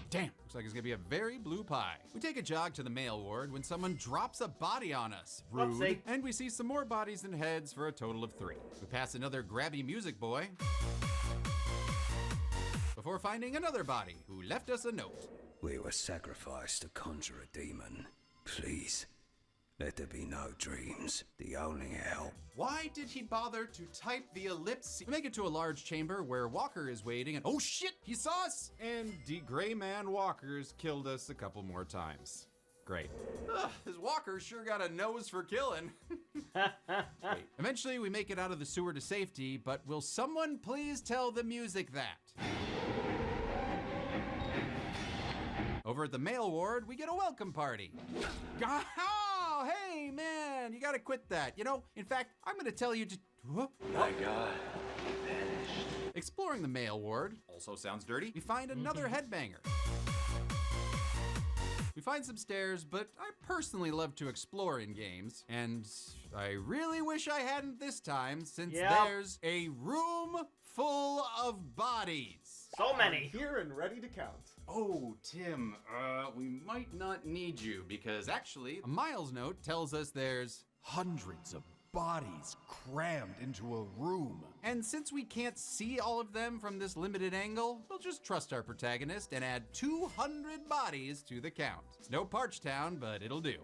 [SPEAKER 5] Damn, looks like it's gonna be a very blue pie. We take a jog to the male ward when someone drops a body on us. Rude.
[SPEAKER 1] Oopsie.
[SPEAKER 5] And we see some more bodies and heads for a total of 3. We pass another grabby music boy before finding another body who left us a note.
[SPEAKER 17] We were sacrificed to conjure a demon. Please, let there be no dreams. The only help.
[SPEAKER 5] Why did he bother to type the ellipse? We make it to a large chamber where Walker is waiting and oh shit, he saw us! And the Gray Man Walkers killed us a couple more times. Great. This Walker sure got a nose for killing. Wait. Eventually we make it out of the sewer to safety, but will someone please tell the music that? Over at the male ward, we get a welcome party. Oh, hey man, you gotta quit that. You know, in fact, I'm gonna tell you to...
[SPEAKER 17] My God, vanished.
[SPEAKER 5] Exploring the male ward, also sounds dirty, we find another headbanger. We find some stairs, but I personally love to explore in games, and I really wish I hadn't this time, since there's a room full of bodies.
[SPEAKER 1] So many.
[SPEAKER 21] I'm here and ready to count.
[SPEAKER 5] Oh, Tim, we might not need you, because actually, a Miles note tells us there's hundreds of bodies crammed into a room. And since we can't see all of them from this limited angle, we'll just trust our protagonist and add 200 bodies to the count. It's no Parch Town, but it'll do.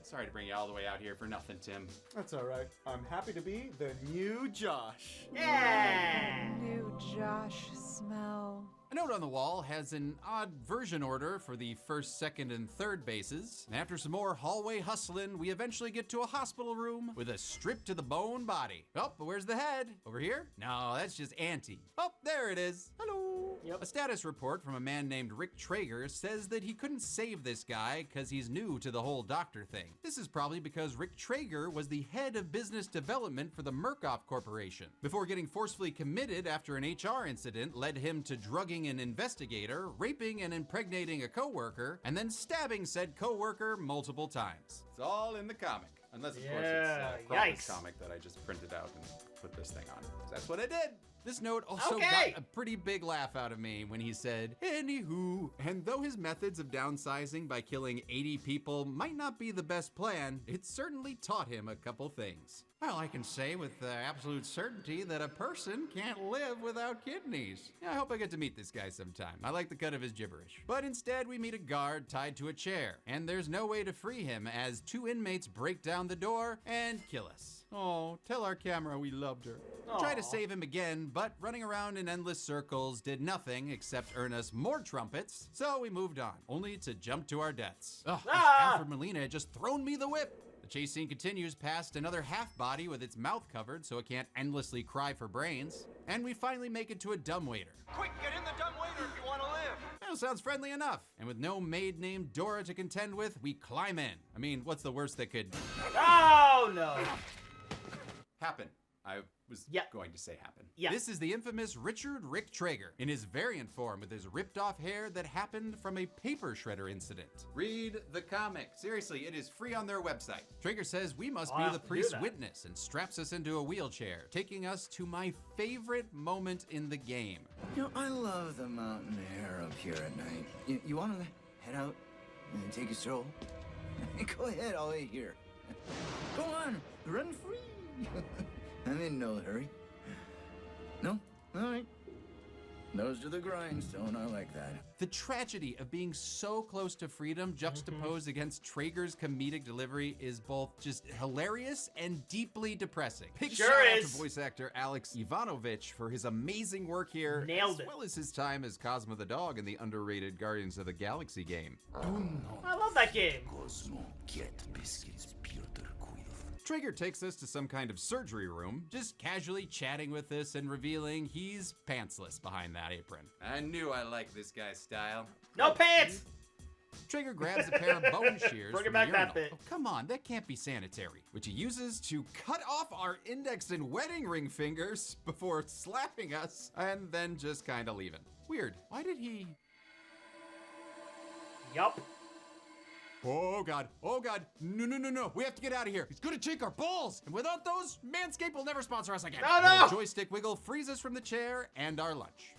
[SPEAKER 5] Sorry to bring you all the way out here for nothing, Tim.
[SPEAKER 21] That's all right. I'm happy to be the new Josh.
[SPEAKER 1] Yeah!
[SPEAKER 22] New Josh smell.
[SPEAKER 5] A note on the wall has an odd version order for the first, second, and third bases. And after some more hallway hustling, we eventually get to a hospital room with a stripped to the bone body. Oh, but where's the head? Over here? No, that's just Auntie. Oh, there it is. Hello. A status report from a man named Rick Traeger says that he couldn't save this guy because he's new to the whole doctor thing. This is probably because Rick Traeger was the head of business development for the Murkoff Corporation before getting forcefully committed after an HR incident led him to drugging an investigator, raping and impregnating a coworker, and then stabbing said coworker multiple times. It's all in the comic. Unless, of course, it's Crawford's comic that I just printed out and put this thing on. That's what I did. This note also got a pretty big laugh out of me when he said, anywho. And though his methods of downsizing by killing 80 people might not be the best plan, it certainly taught him a couple things. Well, I can say with absolute certainty that a person can't live without kidneys. Yeah, I hope I get to meet this guy sometime. I like the cut of his gibberish. But instead, we meet a guard tied to a chair, and there's no way to free him as 2 inmates break down the door and kill us. Oh, tell our camera we loved her. We tried to save him again, but running around in endless circles did nothing except earn us more trumpets, so we moved on, only to jump to our deaths. Ugh, Alfred Molina had just thrown me the whip. The chase scene continues past another half body with its mouth covered so it can't endlessly cry for brains. And we finally make it to a dumbwaiter.
[SPEAKER 4] Quick, get in the dumbwaiter if you want to live.
[SPEAKER 5] Well, sounds friendly enough. And with no maid named Dora to contend with, we climb in. I mean, what's the worst that could...
[SPEAKER 1] Oh, no.
[SPEAKER 5] happen? I was going to say happen.
[SPEAKER 1] Yeah.
[SPEAKER 5] This is the infamous Richard Rick Traeger in his variant form with his ripped off hair that happened from a paper shredder incident. Read the comic. Seriously, it is free on their website. Traeger says we must be the priest's witness and straps us into a wheelchair, taking us to my favorite moment in the game.
[SPEAKER 6] You know, I love the mountain air up here at night. You want to head out and take a stroll? Go ahead, I'll wait here. Go on, run free. I'm in no hurry. No? All right. Nose to the grindstone, I like that.
[SPEAKER 5] The tragedy of being so close to freedom juxtaposed against Traeger's comedic delivery is both just hilarious and deeply depressing. Big shout out to voice actor Alex Ivanovich for his amazing work here, as well as his time as Cosmo the dog in the underrated Guardians of the Galaxy game.
[SPEAKER 1] I love that game.
[SPEAKER 5] Traeger takes us to some kind of surgery room, just casually chatting with us and revealing he's pantsless behind that apron. I knew I liked this guy's style.
[SPEAKER 1] No pants!
[SPEAKER 5] Traeger grabs a pair of bone shears
[SPEAKER 1] Bring it
[SPEAKER 5] from
[SPEAKER 1] back
[SPEAKER 5] the
[SPEAKER 1] that
[SPEAKER 5] urinal.
[SPEAKER 1] bit.
[SPEAKER 5] Oh, come on, that can't be sanitary. Which he uses to cut off our index and wedding ring fingers before slapping us and then just kind of leaving. Weird. Why did he...
[SPEAKER 1] Yup.
[SPEAKER 5] Oh god, no, we have to get out of here. He's gonna take our balls, and without those, Manscaped will never sponsor us again.
[SPEAKER 1] No!
[SPEAKER 5] The joystick wiggle frees us from the chair and our lunch.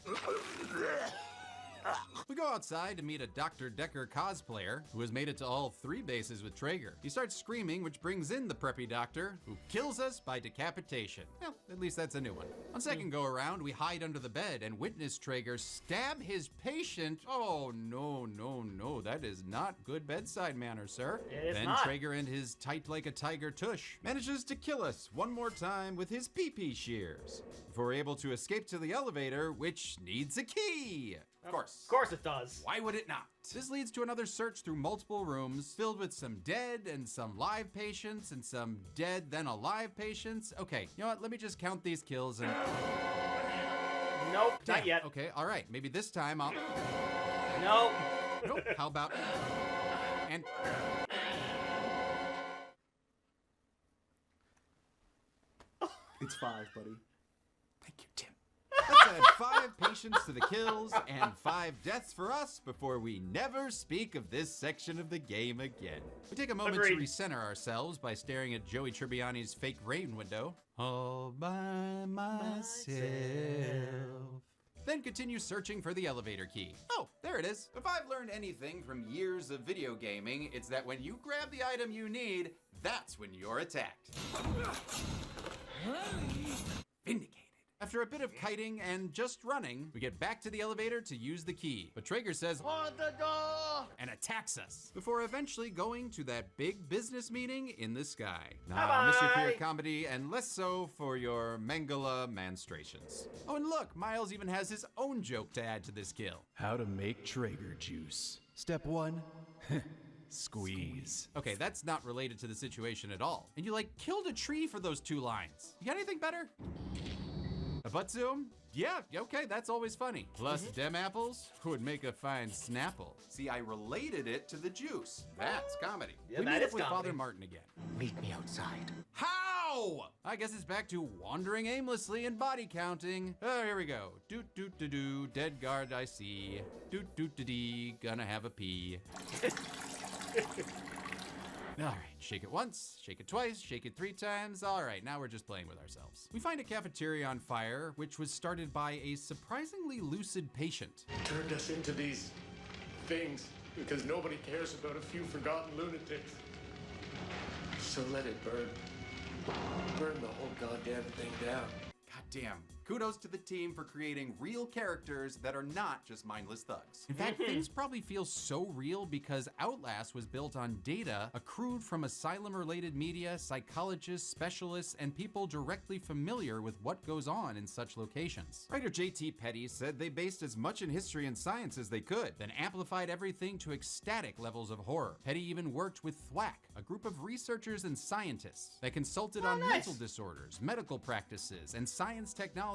[SPEAKER 5] We go outside to meet a Dr. Decker cosplayer who has made it to all 3 bases with Traeger. He starts screaming, which brings in the preppy doctor, who kills us by decapitation. Well, at least that's a new one. On second go around, we hide under the bed and witness Traeger stab his patient. Oh, no, that is not good bedside manner, sir.
[SPEAKER 1] It is
[SPEAKER 5] then
[SPEAKER 1] not.
[SPEAKER 5] Traeger and his tight like a tiger tush manages to kill us one more time with his pee-pee shears, before we're able to escape to the elevator, which needs a key. Of course
[SPEAKER 1] it does.
[SPEAKER 5] Why would it not? This leads to another search through multiple rooms filled with some dead and some live patients and some dead then alive patients. Okay, you know what? Let me just count these kills and...
[SPEAKER 1] Nope, not yet.
[SPEAKER 5] Okay, all right. Maybe this time I'll...
[SPEAKER 1] Nope.
[SPEAKER 5] Nope. How about... And...
[SPEAKER 21] It's 5, buddy.
[SPEAKER 5] Thank you, Tim. Let's add 5 patients to the kills and 5 deaths for us before we never speak of this section of the game again. We take a moment to recenter ourselves by staring at Joey Tribbiani's fake rain window. All by myself. Then continue searching for the elevator key. Oh, there it is. If I've learned anything from years of video gaming, it's that when you grab the item you need, that's when you're attacked. Vindicated. After a bit of kiting and just running, we get back to the elevator to use the key. But Traeger says, "Hold the door!" and attacks us, before eventually going to that big business meeting in the sky. I'll miss you for your comedy, and less so for your Mangala menstruations. Oh, and look, Miles even has his own joke to add to this kill.
[SPEAKER 15] How to make Traeger juice. Step 1, squeeze.
[SPEAKER 5] Okay, that's not related to the situation at all. And you, killed a tree for those 2 lines. You got anything better? A butt zoom? Yeah, okay, that's always funny. Plus dem apples would make a fine snapple. See, I related it to the juice. That's comedy.
[SPEAKER 1] Yeah,
[SPEAKER 5] we
[SPEAKER 1] that
[SPEAKER 5] meet
[SPEAKER 1] is
[SPEAKER 5] up with
[SPEAKER 1] comedy.
[SPEAKER 5] Father Martin again.
[SPEAKER 21] Meet me outside.
[SPEAKER 5] How? I guess it's back to wandering aimlessly and body counting. Oh, here we go. Doot-doot-to-doo, dead guard I see. Doot-doot-to-dee, gonna have a pee. All right, Shake it once, shake it twice, shake it 3 times. All right, now we're just playing with ourselves. We find a cafeteria on fire, which was started by a surprisingly lucid patient.
[SPEAKER 9] Turned us into these things because nobody cares about a few forgotten lunatics. So let it burn. Burn the whole goddamn thing down.
[SPEAKER 5] Goddamn. Kudos to the team for creating real characters that are not just mindless thugs. In fact, things probably feel so real because Outlast was built on data accrued from asylum-related media, psychologists, specialists, and people directly familiar with what goes on in such locations. Writer J.T. Petty said they based as much in history and science as they could, then amplified everything to ecstatic levels of horror. Petty even worked with THWAC, a group of researchers and scientists that consulted on mental disorders, medical practices, and science technologies,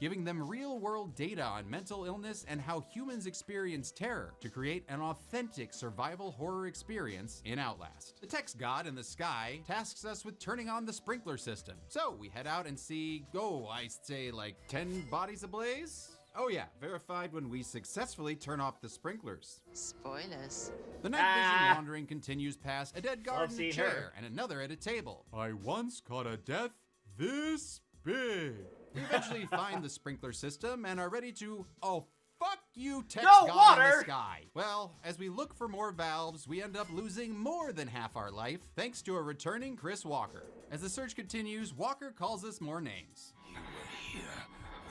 [SPEAKER 5] giving them real-world data on mental illness and how humans experience terror to create an authentic survival horror experience in Outlast. The text god in the sky tasks us with turning on the sprinkler system. So we head out and see, I say like 10 bodies ablaze? Oh yeah, verified when we successfully turn off the sprinklers.
[SPEAKER 10] Spoilers.
[SPEAKER 5] The night vision wandering continues past a dead guard in a chair
[SPEAKER 1] her.
[SPEAKER 5] and another at a table. I once caught a death this big. We eventually find the sprinkler system and are ready to, fuck you, text
[SPEAKER 1] No
[SPEAKER 5] god in
[SPEAKER 1] water!
[SPEAKER 5] the sky. Well, as we look for more valves, we end up losing more than half our life, thanks to a returning Chris Walker. As the search continues, Walker calls us more names.
[SPEAKER 17] You were here,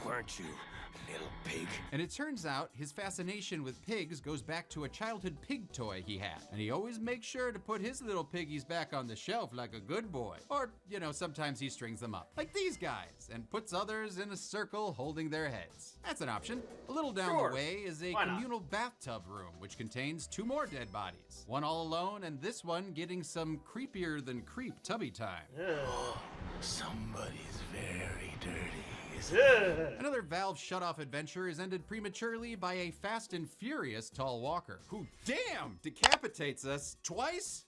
[SPEAKER 17] weren't you, little pig?
[SPEAKER 5] And it turns out his fascination with pigs goes back to a childhood pig toy he had. And he always makes sure to put his little piggies back on the shelf like a good boy. Or, sometimes he strings them up, like these guys, and puts others in a circle holding their heads. That's an option. A little down the way is a communal bathtub room, which contains 2 more dead bodies. One all alone, and this one getting some creepier than creep tubby time.
[SPEAKER 17] Somebody's very dirty.
[SPEAKER 5] Another Valve shutoff adventure is ended prematurely by a fast and furious tall walker, who, decapitates us twice?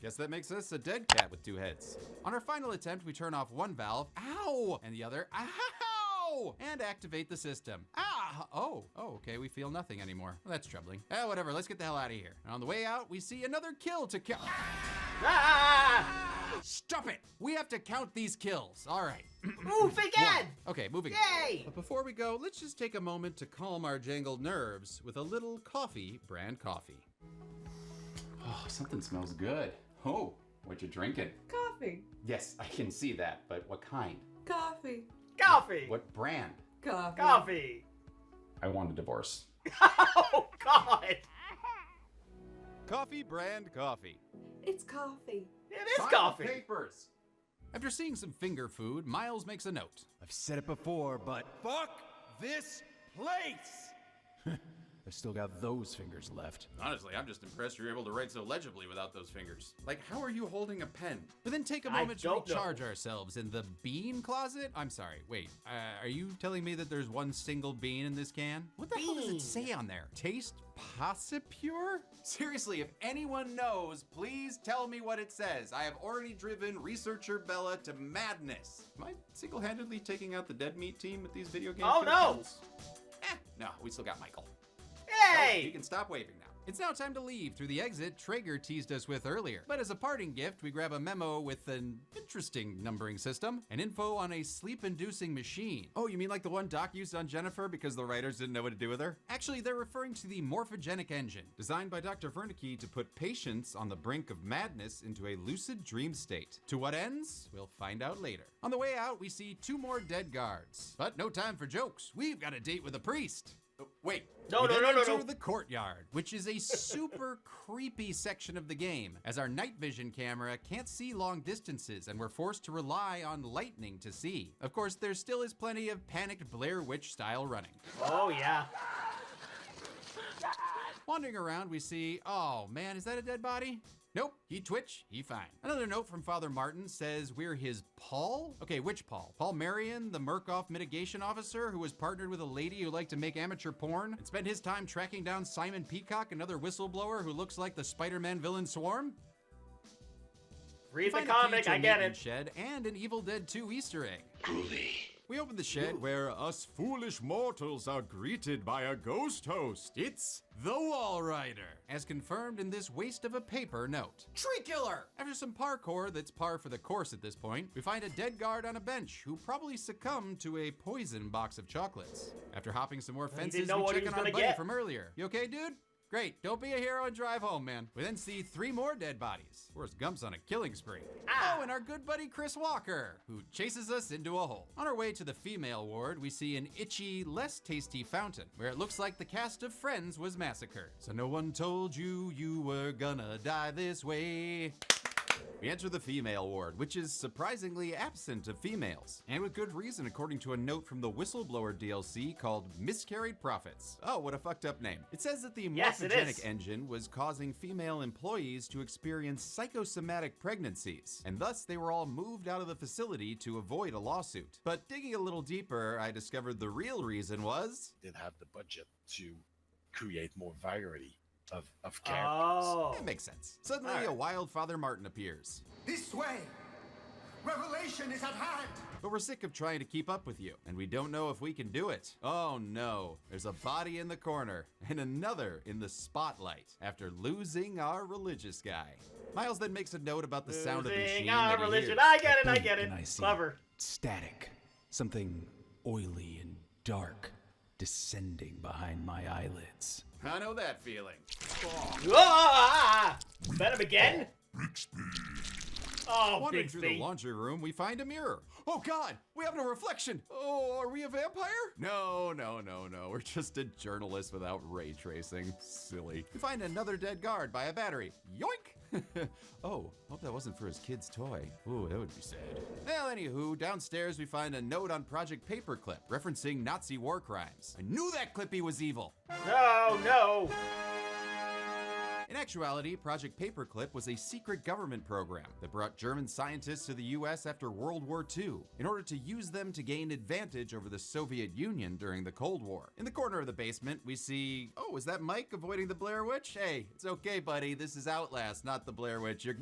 [SPEAKER 5] Guess that makes us a dead cat with 2 heads. On our final attempt, we turn off one valve, ow, and the other, ow, and activate the system. Okay, we feel nothing anymore. Well, that's troubling. Whatever, let's get the hell out of here. And on the way out, we see another kill to kill. Stop it! We have to count these kills. All right.
[SPEAKER 1] Move again!
[SPEAKER 5] Okay, moving
[SPEAKER 1] Yay!
[SPEAKER 5] on. But before we go, let's just take a moment to calm our jangled nerves with a little coffee brand coffee. Oh, something smells good. Oh, what you drinking?
[SPEAKER 22] Coffee.
[SPEAKER 5] Yes, I can see that, but what kind?
[SPEAKER 22] Coffee.
[SPEAKER 1] Coffee!
[SPEAKER 5] What brand?
[SPEAKER 22] Coffee.
[SPEAKER 1] Coffee!
[SPEAKER 5] I want a divorce.
[SPEAKER 1] Oh, God!
[SPEAKER 5] Coffee brand coffee.
[SPEAKER 22] It's coffee.
[SPEAKER 1] It is coffee.
[SPEAKER 5] Papers. After seeing some finger food, Miles makes a note.
[SPEAKER 15] I've said it before, but fuck this place! I've still got those fingers left.
[SPEAKER 5] Honestly, I'm just impressed you're able to write so legibly without those fingers. Like, how are you holding a pen? But then take a moment to recharge ourselves in the bean closet. I'm sorry, wait, are you telling me that there's one single bean in this can? What the hell does it say on there? Taste Possipure? Seriously, if anyone knows, please tell me what it says. I have already driven researcher Bella to madness. Am I single-handedly taking out the dead meat team with these video games?
[SPEAKER 1] Oh, no!
[SPEAKER 5] No, we still got Michael.
[SPEAKER 1] Hey!
[SPEAKER 5] You can stop waving now. It's now time to leave through the exit Traeger teased us with earlier. But as a parting gift, we grab a memo with an interesting numbering system and info on a sleep-inducing machine. Oh, you mean like the one Doc used on Jennifer because the writers didn't know what to do with her? Actually, they're referring to the morphogenic engine, designed by Dr. Wernicke to put patients on the brink of madness into a lucid dream state. To what ends? We'll find out later. On the way out, we see 2 more dead guards. But no time for jokes. We've got a date with a priest. Wait.
[SPEAKER 1] No.
[SPEAKER 5] The courtyard, which is a super creepy section of the game, as our night vision camera can't see long distances and we're forced to rely on lightning to see. Of course, there still is plenty of panicked Blair Witch style running.
[SPEAKER 1] Oh, yeah.
[SPEAKER 5] Wandering around, we see, oh man, is that a dead body? Nope, he twitch, he fine. Another note from Father Martin says we're his Paul? Okay, which Paul? Paul Marion, the Murkoff mitigation officer who was partnered with a lady who liked to make amateur porn and spent his time tracking down Simon Peacock, another whistleblower who looks like the Spider-Man villain Swarm?
[SPEAKER 1] Read the comic, I get it.
[SPEAKER 5] Shed and an Evil Dead 2 Easter egg.
[SPEAKER 17] Truly,
[SPEAKER 5] We open the shed where us foolish mortals are greeted by a ghost host. It's the Wall Rider, as confirmed in this waste of a paper note. Tree killer! After some parkour that's par for the course at this point, we find a dead guard on a bench who probably succumbed to a poison box of chocolates. After hopping some more fences, we check on our buddy from earlier. You okay, dude? Great, don't be a hero and drive home, man. We then see 3 more dead bodies. Forrest Gump's on a killing spree. Oh, and our good buddy Chris Walker, who chases us into a hole. On our way to the female ward, we see an itchy, less tasty fountain, where it looks like the cast of Friends was massacred. So no one told you you were gonna die this way. We enter the female ward, which is surprisingly absent of females. And with good reason, according to a note from the Whistleblower DLC called Miscarried Prophets. Oh, what a fucked up name. It says that the morphogenic engine was causing female employees to experience psychosomatic pregnancies, and thus they were all moved out of the facility to avoid a lawsuit. But digging a little deeper, I discovered the real reason was...
[SPEAKER 2] Did have the budget to create more variety of characters.
[SPEAKER 5] Oh. It makes sense. Suddenly, a wild Father Martin appears.
[SPEAKER 10] This way! Revelation is at hand!
[SPEAKER 5] But we're sick of trying to keep up with you, and we don't know if we can do it. Oh no, there's a body in the corner, and another in the spotlight, after losing our religious guy. Miles then makes a note about the sound of the machine that he hears.
[SPEAKER 1] I get it.
[SPEAKER 15] And I see
[SPEAKER 1] Clever.
[SPEAKER 15] static, something oily and dark, descending behind my eyelids.
[SPEAKER 5] I know that feeling.
[SPEAKER 1] Venom again? Oh,
[SPEAKER 5] wandering
[SPEAKER 1] Bixby.
[SPEAKER 5] through the laundry room, we find a mirror. Oh God, we have no reflection. Oh, are we a vampire? No. We're just a journalist without ray tracing. Silly. We find another dead guard by a battery. Yoink! Oh, hope that wasn't for his kid's toy. Ooh, that would be sad. Well, anywho, downstairs we find a note on Project Paperclip referencing Nazi war crimes. I knew that Clippy was evil.
[SPEAKER 1] No.
[SPEAKER 5] In actuality, Project Paperclip was a secret government program that brought German scientists to the US after World War II in order to use them to gain advantage over the Soviet Union during the Cold War. In the corner of the basement, we see... Oh, is that Mike avoiding the Blair Witch? Hey, it's okay, buddy. This is Outlast, not the Blair Witch. You're...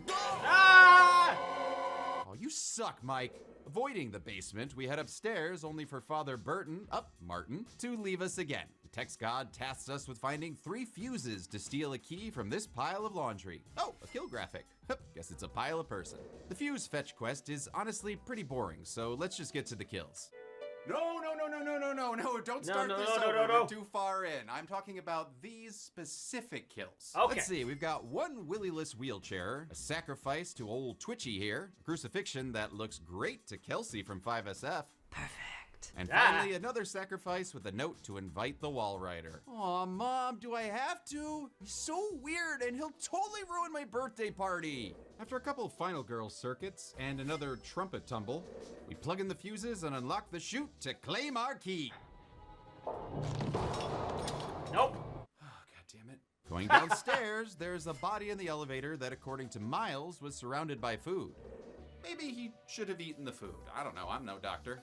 [SPEAKER 5] Oh, you suck, Mike. Avoiding the basement, we head upstairs only for Father Martin, to leave us again. The text god tasks us with finding 3 fuses to steal a key from this pile of laundry. Oh, a kill graphic. Guess it's a pile of person. The fuse fetch quest is honestly pretty boring, so let's just get to the kills. No, don't start this over. We're too far in. I'm talking about these specific kills.
[SPEAKER 1] Okay.
[SPEAKER 5] Let's see, we've got 1 willyless wheelchair, a sacrifice to old Twitchy here, a crucifixion that looks great to Kelsey from 5SF.
[SPEAKER 13] Perfect.
[SPEAKER 5] And finally, another sacrifice with a note to invite the Wall Rider. Aw, Mom, do I have to? He's so weird, and he'll totally ruin my birthday party. After a couple of Final Girl circuits and another trumpet tumble, we plug in the fuses and unlock the chute to claim our key.
[SPEAKER 1] Nope.
[SPEAKER 5] Oh, God damn it. Going downstairs, there's a body in the elevator that, according to Miles, was surrounded by food. Maybe he should have eaten the food. I don't know, I'm no doctor.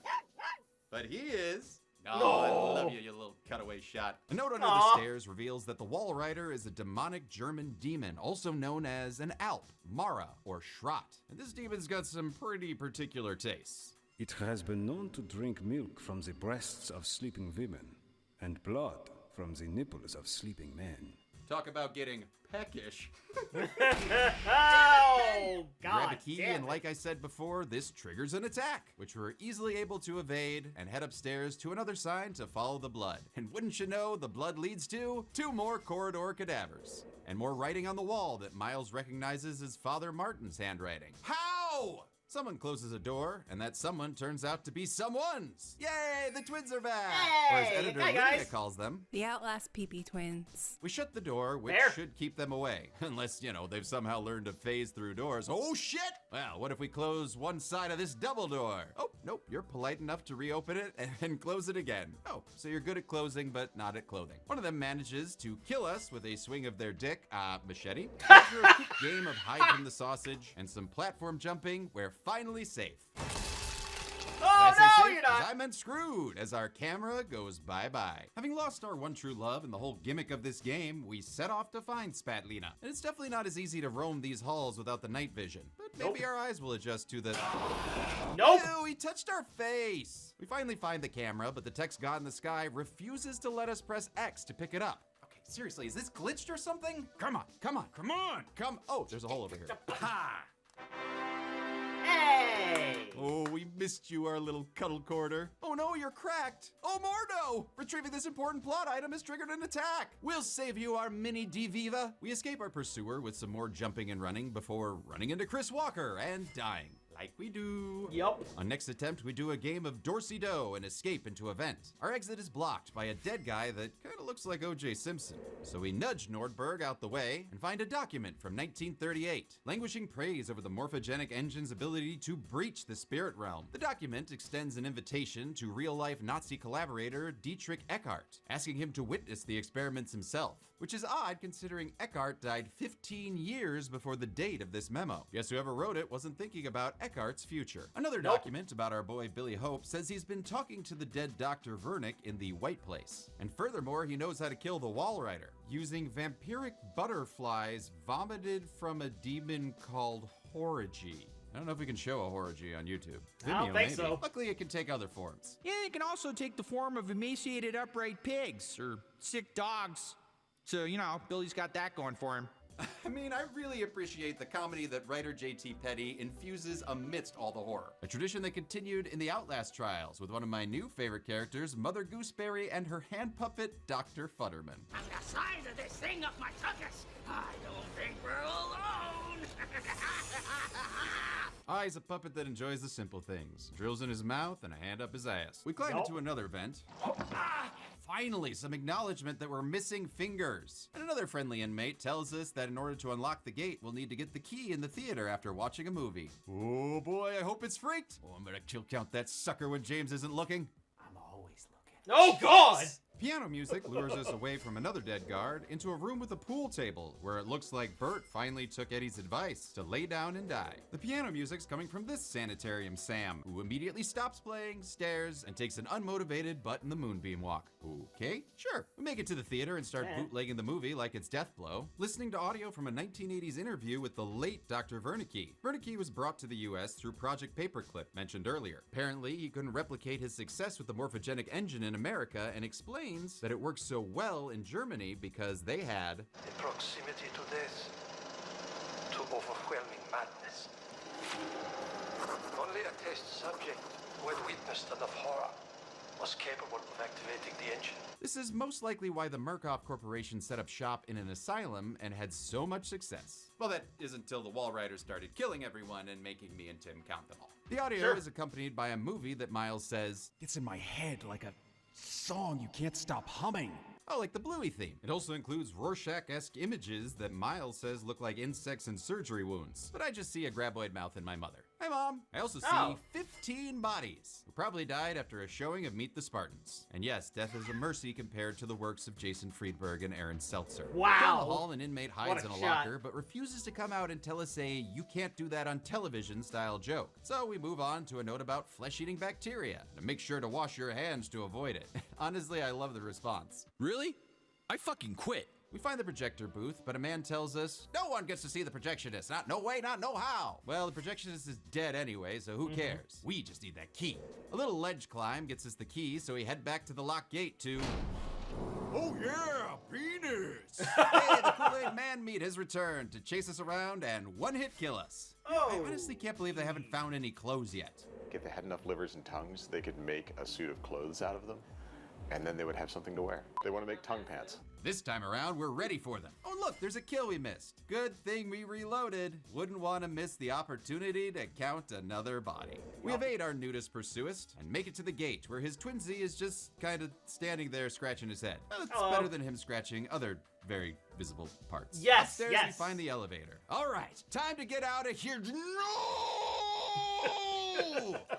[SPEAKER 5] But he is. Oh, I love you, you little cutaway shot. A note under the stairs reveals that the Wall Rider is a demonic German demon, also known as an Alp, Mara, or Schrott. And this demon's got some pretty particular tastes.
[SPEAKER 17] It has been known to drink milk from the breasts of sleeping women, and blood from the nipples of sleeping men.
[SPEAKER 5] Talk about getting peckish.
[SPEAKER 1] Oh, God.
[SPEAKER 5] Grab a key, and like I said before, this triggers an attack, which we're easily able to evade and head upstairs to another sign to follow the blood. And wouldn't you know, the blood leads to 2 more corridor cadavers. And more writing on the wall that Miles recognizes as Father Martin's handwriting. How? Someone closes a door, and that someone turns out to be someone's. Yay, the twins are back! Or as editor Lydia calls them,
[SPEAKER 23] the Outlast PP twins.
[SPEAKER 5] We shut the door, which should keep them away. Unless, they've somehow learned to phase through doors. Oh, shit! Well, what if we close one side of this double door? Oh, nope, you're polite enough to reopen it and close it again. Oh, so you're good at closing, but not at clothing. One of them manages to kill us with a swing of their dick, machete. After a quick game of hide from the sausage and some platform jumping, we're finally safe.
[SPEAKER 1] Oh,
[SPEAKER 5] Did I say
[SPEAKER 1] no,
[SPEAKER 5] safe?
[SPEAKER 1] you're not.
[SPEAKER 5] 'Cause I meant screwed as our camera goes bye-bye. Having lost our one true love and the whole gimmick of this game, we set off to find Spatlina. And it's definitely not as easy to roam these halls without the night vision. But maybe our eyes will adjust to the...
[SPEAKER 1] Nope.
[SPEAKER 5] Ew, he touched our face. We finally find the camera, but the text god in the sky refuses to let us press X to pick it up. Okay, seriously, is this glitched or something? Come on, come on, come on, come. Oh, there's a hole over here. Ha!
[SPEAKER 1] Hey!
[SPEAKER 5] Oh, we missed you, our little cuddle corner. Oh no, you're cracked. Oh, Mordo! Retrieving this important plot item has triggered an attack. We'll save you, our mini Diviva. We escape our pursuer with some more jumping and running before running into Chris Walker and dying. Like we do.
[SPEAKER 1] Yup.
[SPEAKER 5] On next attempt, we do a game of Dorsey-Do and escape into a vent. Our exit is blocked by a dead guy that kind of looks like O.J. Simpson. So we nudge Nordberg out the way and find a document from 1938, languishing praise over the morphogenic engine's ability to breach the spirit realm. The document extends an invitation to real-life Nazi collaborator Dietrich Eckart, asking him to witness the experiments himself. Which is odd considering Eckart died 15 years before the date of this memo. Guess whoever wrote it wasn't thinking about Eckart's future. Another document about our boy Billy Hope says he's been talking to the dead Dr. Vernick in the White Place. And furthermore, he knows how to kill the Wall Rider using vampiric butterflies vomited from a demon called Horigi. I don't know if we can show a Horigi on YouTube.
[SPEAKER 1] I don't think so.
[SPEAKER 5] Luckily, it can take other forms.
[SPEAKER 7] Yeah, it can also take the form of emaciated upright pigs or sick dogs. So, you know, Billy's got that going for him.
[SPEAKER 5] I mean, I really appreciate the comedy that writer J.T. Petty infuses amidst all the horror. A tradition that continued in the Outlast trials with one of my new favorite characters, Mother Gooseberry, and her hand puppet, Dr. Futterman.
[SPEAKER 11] On the size of this thing up my tuchus, I don't think we're alone.
[SPEAKER 5] He's a puppet that enjoys the simple things. Drills in his mouth and a hand up his ass. We climb into another vent. Finally, some acknowledgement that we're missing fingers. And another friendly inmate tells us that in order to unlock the gate, we'll need to get the key in the theater after watching a movie. Oh boy, I hope it's freaked. Oh, I'm gonna kill count that sucker when James isn't looking.
[SPEAKER 1] I'm always looking. Oh God!
[SPEAKER 5] Piano music lures us away from another dead guard into a room with a pool table where it looks like Bert finally took Eddie's advice to lay down and die. The piano music's coming from this sanitarium Sam, who immediately stops playing, stares, and takes an unmotivated butt in the moonbeam walk. Okay, sure. We make it to the theater and start bootlegging the movie like it's Death Blow, listening to audio from a 1980s interview with the late Dr. Wernicke. Wernicke was brought to the US through Project Paperclip, mentioned earlier. Apparently, he couldn't replicate his success with the morphogenic engine in America and explains that it works so well in Germany because they had
[SPEAKER 14] the proximity to death, to overwhelming madness. Only a test subject who had witnessed enough horror was capable of activating the engine.
[SPEAKER 5] This is most likely why the Murkoff Corporation set up shop in an asylum and had so much success. Well, that is until the Wall Riders started killing everyone and making me and Tim count them all. The audio is accompanied by a movie that Miles says
[SPEAKER 15] gets in my head like a song you can't stop humming.
[SPEAKER 5] Oh, like the Bluey theme. It also includes Rorschach-esque images that Miles says look like insects and surgery wounds. But I just see a graboid mouth in my mother. Hi, Mom. I also see 15 bodies who probably died after a showing of Meet the Spartans. And yes, death is a mercy compared to the works of Jason Friedberg and Aaron Seltzer.
[SPEAKER 1] Wow.
[SPEAKER 5] Down the hall, an inmate hides in a
[SPEAKER 1] shot.
[SPEAKER 5] locker, but refuses to come out and tell us a "you can't do that on television" style joke. So we move on to a note about flesh-eating bacteria. And make sure to wash your hands to avoid it. Honestly, I love the response.
[SPEAKER 7] Really? I fucking quit.
[SPEAKER 5] We find the projector booth, but a man tells us, no one gets to see the projectionist. Not no way, not no how. Well, the projectionist is dead anyway, so who cares? We just need that key. A little ledge climb gets us the key, so we head back to the locked gate to... Oh yeah, penis! Hey, the Kool-Aid Man meat has returned to chase us around and one-hit kill us. I honestly can't believe they haven't found any clothes yet.
[SPEAKER 16] If they had enough livers and tongues, they could make a suit of clothes out of them, and then they would have something to wear. They want to make tongue pants.
[SPEAKER 5] This time around, we're ready for them. Oh look, there's a kill we missed. Good thing we reloaded. Wouldn't want to miss the opportunity to count another body. We evade our nudist pursuist and make it to the gate where his twinsy is just kind of standing there scratching his head. Well, it's better than him scratching other very visible parts.
[SPEAKER 1] Yes,
[SPEAKER 5] Upstairs, we find the elevator. All right, time to get out of here. No!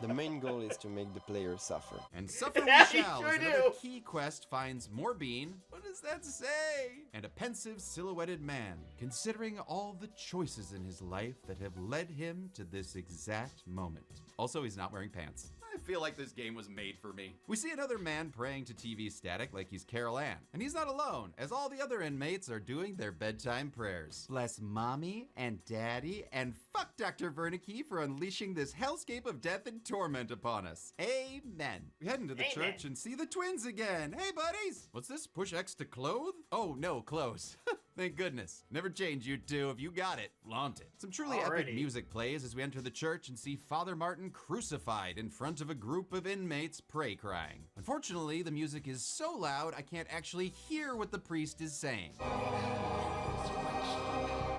[SPEAKER 20] The main goal is to make the player suffer.
[SPEAKER 5] And suffer we shall as another key quest finds more bean. What does that say? And a pensive, silhouetted man, considering all the choices in his life that have led him to this exact moment. Also, he's not wearing pants. I feel like this game was made for me. We see another man praying to TV static like he's Carol Ann. And he's not alone, as all the other inmates are doing their bedtime prayers. Bless mommy and daddy, and fuck Dr. Wernicke for unleashing this hellscape of death and torment upon us. Amen. We head into the church and see the twins again. Hey, buddies! What's this? Push X to clothe? Oh, no, clothes. Thank goodness. Never change, you two. If you got it, flaunt it. Some truly epic music plays as we enter the church and see Father Martin crucified in front of a group of inmates pray crying. Unfortunately, the music is so loud I can't actually hear what the priest is saying.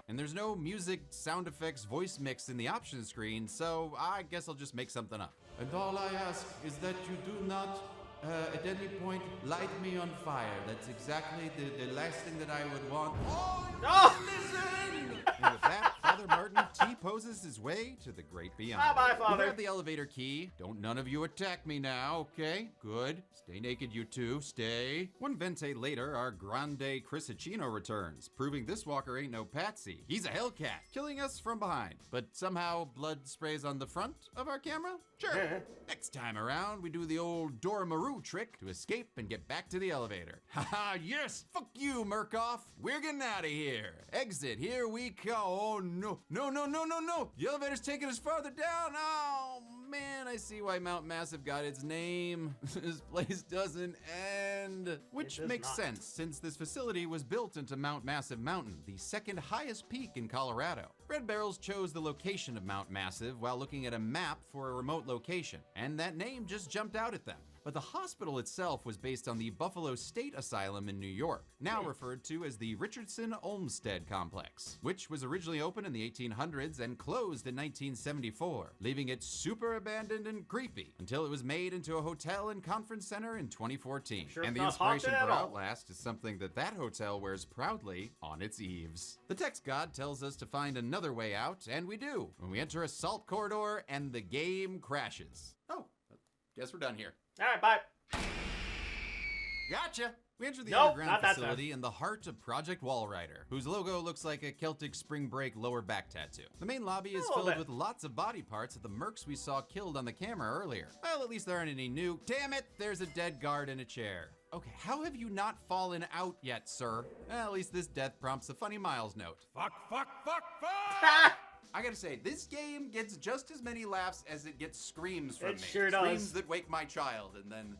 [SPEAKER 5] And there's no music, sound effects, voice mix in the options screen, so I guess I'll just make something up. And all I ask is that you do not at any point light me on fire. That's exactly the last thing that I would want. Oh, listen! And with that, Father Martin T-poses his way to the great beyond.
[SPEAKER 1] Bye-bye, Father.
[SPEAKER 5] We grab the elevator key. Don't none of you attack me now, okay? Good. Stay naked, you two. Stay. One vente later, our grande Chris Achino returns, proving this walker ain't no patsy. He's a Hellcat, killing us from behind. But somehow blood sprays on the front of our camera? Sure. Next time around, we do the old Dora Maru trick to escape and get back to the elevator. Haha, yes! Fuck you, Murkoff! We're getting out of here. Exit, here we go. Oh, no. No, no, no, no, no! The elevator's taking us farther down! Oh, man, I see why Mount Massive got its name. This place doesn't end. Which makes sense, since this facility was built into Mount Massive Mountain, the second highest peak in Colorado. Red Barrels chose the location of Mount Massive while looking at a map for a remote location, and that name just jumped out at them. But the hospital itself was based on the Buffalo State Asylum in New York, now referred to as the Richardson Olmsted Complex, which was originally opened in the 1800s and closed in 1974, leaving it super abandoned and creepy until it was made into a hotel and conference center in 2014. And the inspiration for Outlast is something that hotel wears proudly on its eaves. The text god tells us to find another way out, and we do, when we enter a salt corridor and the game crashes. Oh, guess we're done here.
[SPEAKER 1] All right, bye.
[SPEAKER 5] Gotcha. We enter the underground facility in the heart of Project Walrider, whose logo looks like a Celtic spring break lower back tattoo. The main lobby is filled with lots of body parts of the mercs we saw killed on the camera earlier. Well, at least there aren't any new. Damn it, there's a dead guard in a chair. Okay, how have you not fallen out yet, sir? Well, at least this death prompts a funny Miles note. Fuck, fuck, fuck, fuck! I gotta say, this game gets just as many laughs as it gets screams from me.
[SPEAKER 1] It sure does.
[SPEAKER 5] Screams that wake my child and then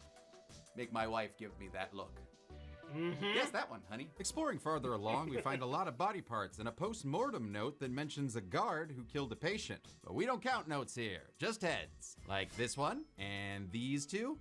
[SPEAKER 5] make my wife give me that look. Guess that one, honey. Exploring farther along, we find a lot of body parts and a post-mortem note that mentions a guard who killed a patient. But we don't count notes here, just heads. Like this one, and these two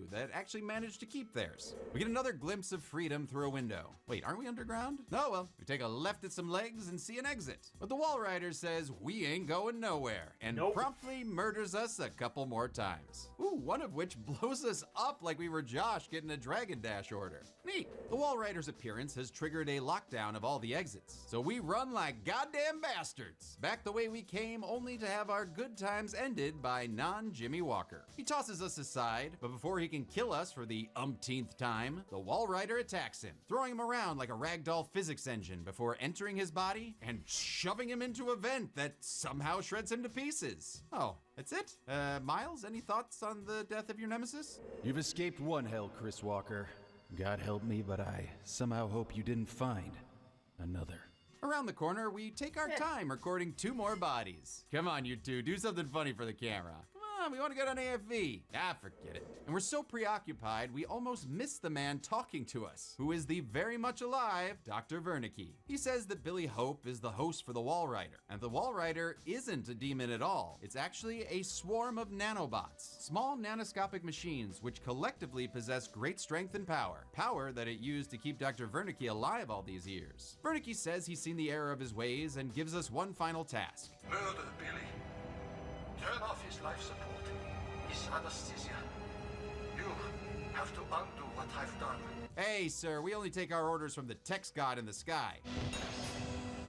[SPEAKER 5] that actually managed to keep theirs. We get another glimpse of freedom through a window. Wait, aren't we underground? No, well, we take a left at some legs and see an exit. But the wall rider says we ain't going nowhere, and promptly murders us a couple more times. Ooh, one of which blows us up like we were Josh getting a Dragon Dash order. Neat. The wall rider's appearance has triggered a lockdown of all the exits, so we run like goddamn bastards, back the way we came, only to have our good times ended by non-Jimmy Walker. He tosses us aside, but before he can kill us for the umpteenth time, the wall rider attacks him, throwing him around like a ragdoll physics engine before entering his body and shoving him into a vent that somehow shreds him to pieces. Oh, that's it? Miles, any thoughts on the death of your nemesis?
[SPEAKER 15] You've escaped one hell, Chris Walker. God help me, but I somehow hope you didn't find another.
[SPEAKER 5] Around the corner, we take our time recording 2 more bodies. Come on, you two, do something funny for the camera. Come on, we want to get on AFV. Ah, forget it. And we're so preoccupied, we almost miss the man talking to us, who is the very much alive Dr. Wernicke. He says that Billy Hope is the host for the Wall Rider, and the Wall Rider isn't a demon at all. It's actually a swarm of nanobots, small nanoscopic machines which collectively possess great strength and power that it used to keep Dr. Wernicke alive all these years. Wernicke says he's seen the error of his ways and gives us one final task.
[SPEAKER 14] Murder Billy. Turn off his life support. His anesthesia. You have to undo what I've done.
[SPEAKER 5] Hey, sir, we only take our orders from the text god in the sky.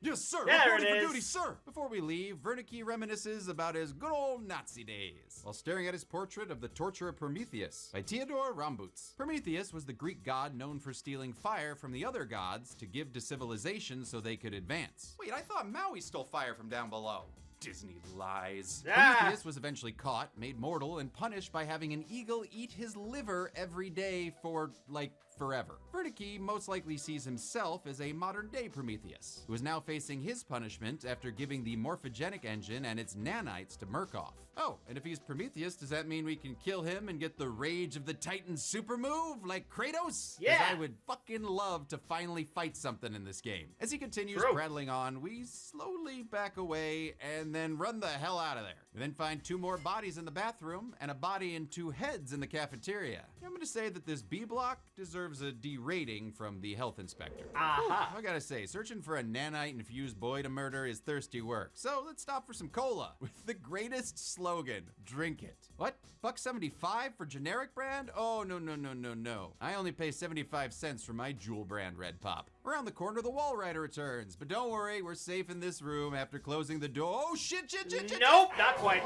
[SPEAKER 5] Yes, sir.
[SPEAKER 1] There
[SPEAKER 5] Reporting
[SPEAKER 1] it
[SPEAKER 5] for
[SPEAKER 1] is.
[SPEAKER 5] duty, sir. Before we leave, Wernicke reminisces about his good old Nazi days while staring at his portrait of the Torture of Prometheus by Theodor Rambutz. Prometheus was the Greek god known for stealing fire from the other gods to give to civilization so they could advance. Wait, I thought Maui stole fire from down below. Disney lies.
[SPEAKER 1] Ah!
[SPEAKER 5] Prometheus was eventually caught, made mortal, and punished by having an eagle eat his liver every day for, like, forever. Vertice most likely sees himself as a modern-day Prometheus, who is now facing his punishment after giving the morphogenic engine and its nanites to Murkoff. Oh, and if he's Prometheus, does that mean we can kill him and get the Rage of the Titan super move like Kratos? 'Cause
[SPEAKER 1] Yeah!
[SPEAKER 5] I would fucking love to finally fight something in this game. As he continues
[SPEAKER 1] True.
[SPEAKER 5] prattling on, we slowly back away and then run the hell out of there. We then find 2 more bodies in the bathroom and a body and 2 heads in the cafeteria. I'm gonna say that this B block deserves a D rating from the health inspector.
[SPEAKER 1] Aha.
[SPEAKER 5] I gotta say, searching for a nanite-infused boy to murder is thirsty work. So let's stop for some cola with the greatest slogan, drink it. What? $1.75 for generic brand? Oh, no, no, no, no, no. I only pay 75 cents for my Jewel brand Red Pop. Around the corner, the Wall Rider returns. But don't worry, we're safe in this room after closing the door. Oh, shit.
[SPEAKER 1] Nope, not quite.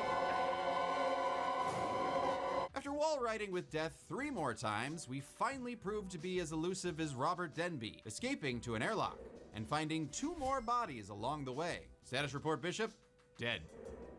[SPEAKER 5] After wall riding with death 3 more times, we finally prove to be as elusive as Robert Denby, escaping to an airlock and finding 2 more bodies along the way. Status report, Bishop? Dead.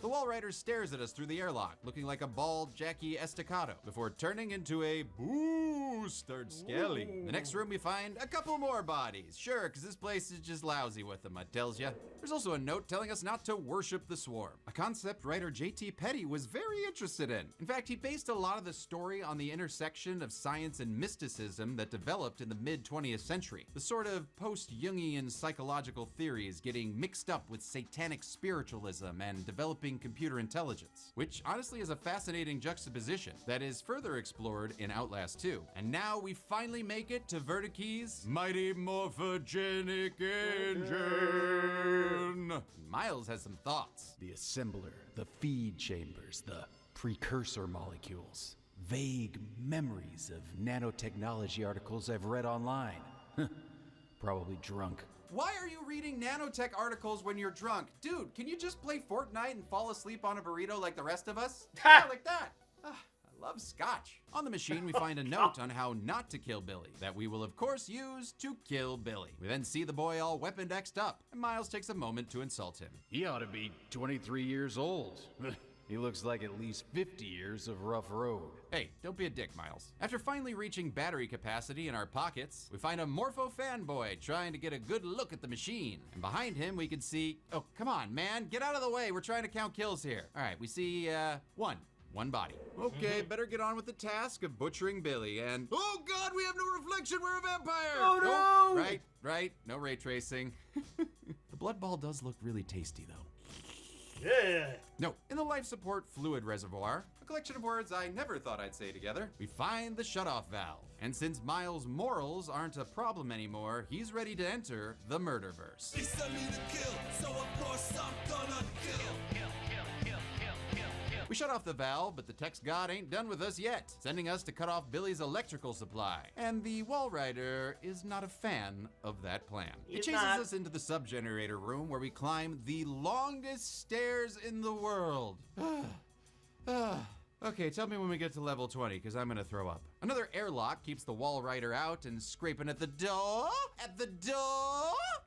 [SPEAKER 5] The Wall Rider stares at us through the airlock, looking like a bald Jackie Estacado, before turning into a boosted Skelly. In the next room, we find a couple more bodies. Sure, because this place is just lousy with them, I tells ya. There's also a note telling us not to worship the swarm, a concept writer J.T. Petty was very interested in. In fact, he based a lot of the story on the intersection of science and mysticism that developed in the mid-20th century. The sort of post-Jungian psychological theories getting mixed up with satanic spiritualism and developing computer intelligence, which honestly is a fascinating juxtaposition that is further explored in Outlast 2. And now we finally make it to Vertice's mighty morphogenic engine. Miles has some thoughts.
[SPEAKER 15] The assembler, the feed chambers, the precursor molecules. Vague memories of nanotechnology articles I've read online. Probably drunk.
[SPEAKER 5] Why are you reading nanotech articles when you're drunk? Dude, can you just play Fortnite and fall asleep on a burrito like the rest of us? Yeah, like that. I love scotch. On the machine, we find a note on how not to kill Billy that we will of course use to kill Billy. We then see the boy all weapon X'd up, and Miles takes a moment to insult him.
[SPEAKER 15] He ought to be 23 years old. He looks like at least 50 years of rough road.
[SPEAKER 5] Hey, don't be a dick, Miles. After finally reaching battery capacity in our pockets, we find a Morpho fanboy trying to get a good look at the machine. And behind him, we can see... Oh, come on, man. Get out of the way. We're trying to count kills here. All right, we see, one body. Okay, better get on with the task of butchering Billy and... Oh, God, we have no reflection. We're a vampire.
[SPEAKER 1] Oh, no.
[SPEAKER 5] Oh, right. No ray tracing. The blood ball does look really tasty, though.
[SPEAKER 1] Yeah.
[SPEAKER 5] No, in the life support fluid reservoir, a collection of words I never thought I'd say together, we find the shutoff valve. And since Miles' morals aren't a problem anymore, he's ready to enter the murderverse.
[SPEAKER 8] They sent me to kill, so of course I'm gonna kill.
[SPEAKER 5] We shut off the valve, but the text god ain't done with us yet, sending us to cut off Billy's electrical supply. And the Wall Rider is not a fan of that plan. It chases us into the sub-generator room where we climb the longest stairs in the world. Okay, tell me when we get to level 20, because I'm gonna throw up. Another airlock keeps the Wall Rider out and scraping at the door.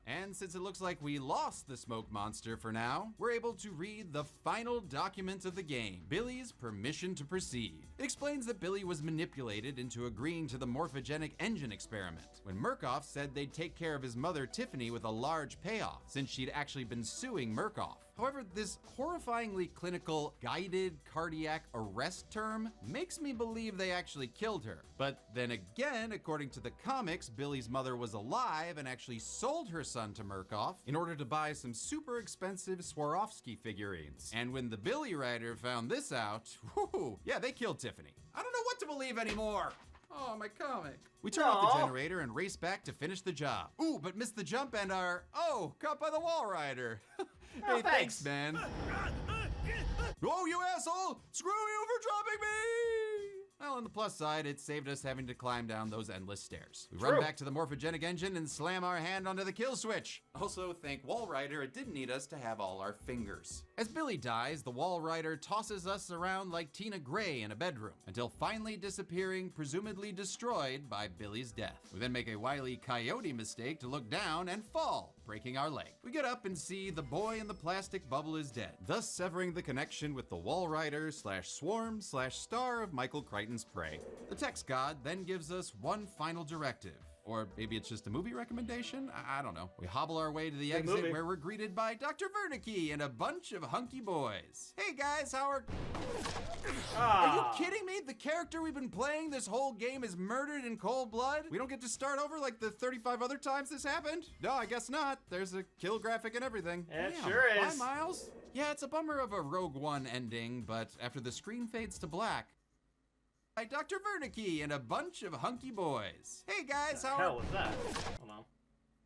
[SPEAKER 5] And since it looks like we lost the smoke monster for now, we're able to read the final document of the game, Billy's permission to proceed. It explains that Billy was manipulated into agreeing to the morphogenic engine experiment, when Murkoff said they'd take care of his mother Tiffany with a large payoff, since she'd actually been suing Murkoff. However, this horrifyingly clinical guided cardiac arrest term makes me believe they actually killed her. But then again, according to the comics, Billy's mother was alive and actually sold her son to Murkoff in order to buy some super expensive Swarovski figurines. And when the Billy Rider found this out, whoo, yeah, they killed Tiffany. I don't know what to believe anymore. Oh, my comic. We turn off the generator and race back to finish the job. Ooh, but missed the jump and are, caught by the Wall Rider. Hey, thanks, man. Oh, you asshole! Screw you for dropping me! Well, on the plus side, it saved us having to climb down those endless stairs. We run back to the morphogenic engine and slam our hand onto the kill switch. Also, thank Wall Rider, it didn't need us to have all our fingers. As Billy dies, the Wall Rider tosses us around like Tina Gray in a bedroom, until finally disappearing, presumably destroyed by Billy's death. We then make a Wile E. Coyote mistake to look down and fall, breaking our leg. We get up and see the boy in the plastic bubble is dead, thus severing the connection with the Wall Rider slash swarm slash star of Michael Crichton's Prey. The text god then gives us one final directive. Or maybe it's just a movie recommendation? I don't know. We hobble our way to the exit where we're greeted by Dr. Wernicke and a bunch of hunky boys. Hey guys, how are... Are you kidding me? The character we've been playing this whole game is murdered in cold blood? We don't get to start over like the 35 other times this happened? No, I guess not. There's a kill graphic and everything.
[SPEAKER 1] It sure is.
[SPEAKER 5] Bye, Miles. Yeah, it's a bummer of a Rogue One ending, but after the screen fades to black, by Dr. Wernicke and a bunch of hunky boys. Hey guys, how
[SPEAKER 1] hell was that? Hold on.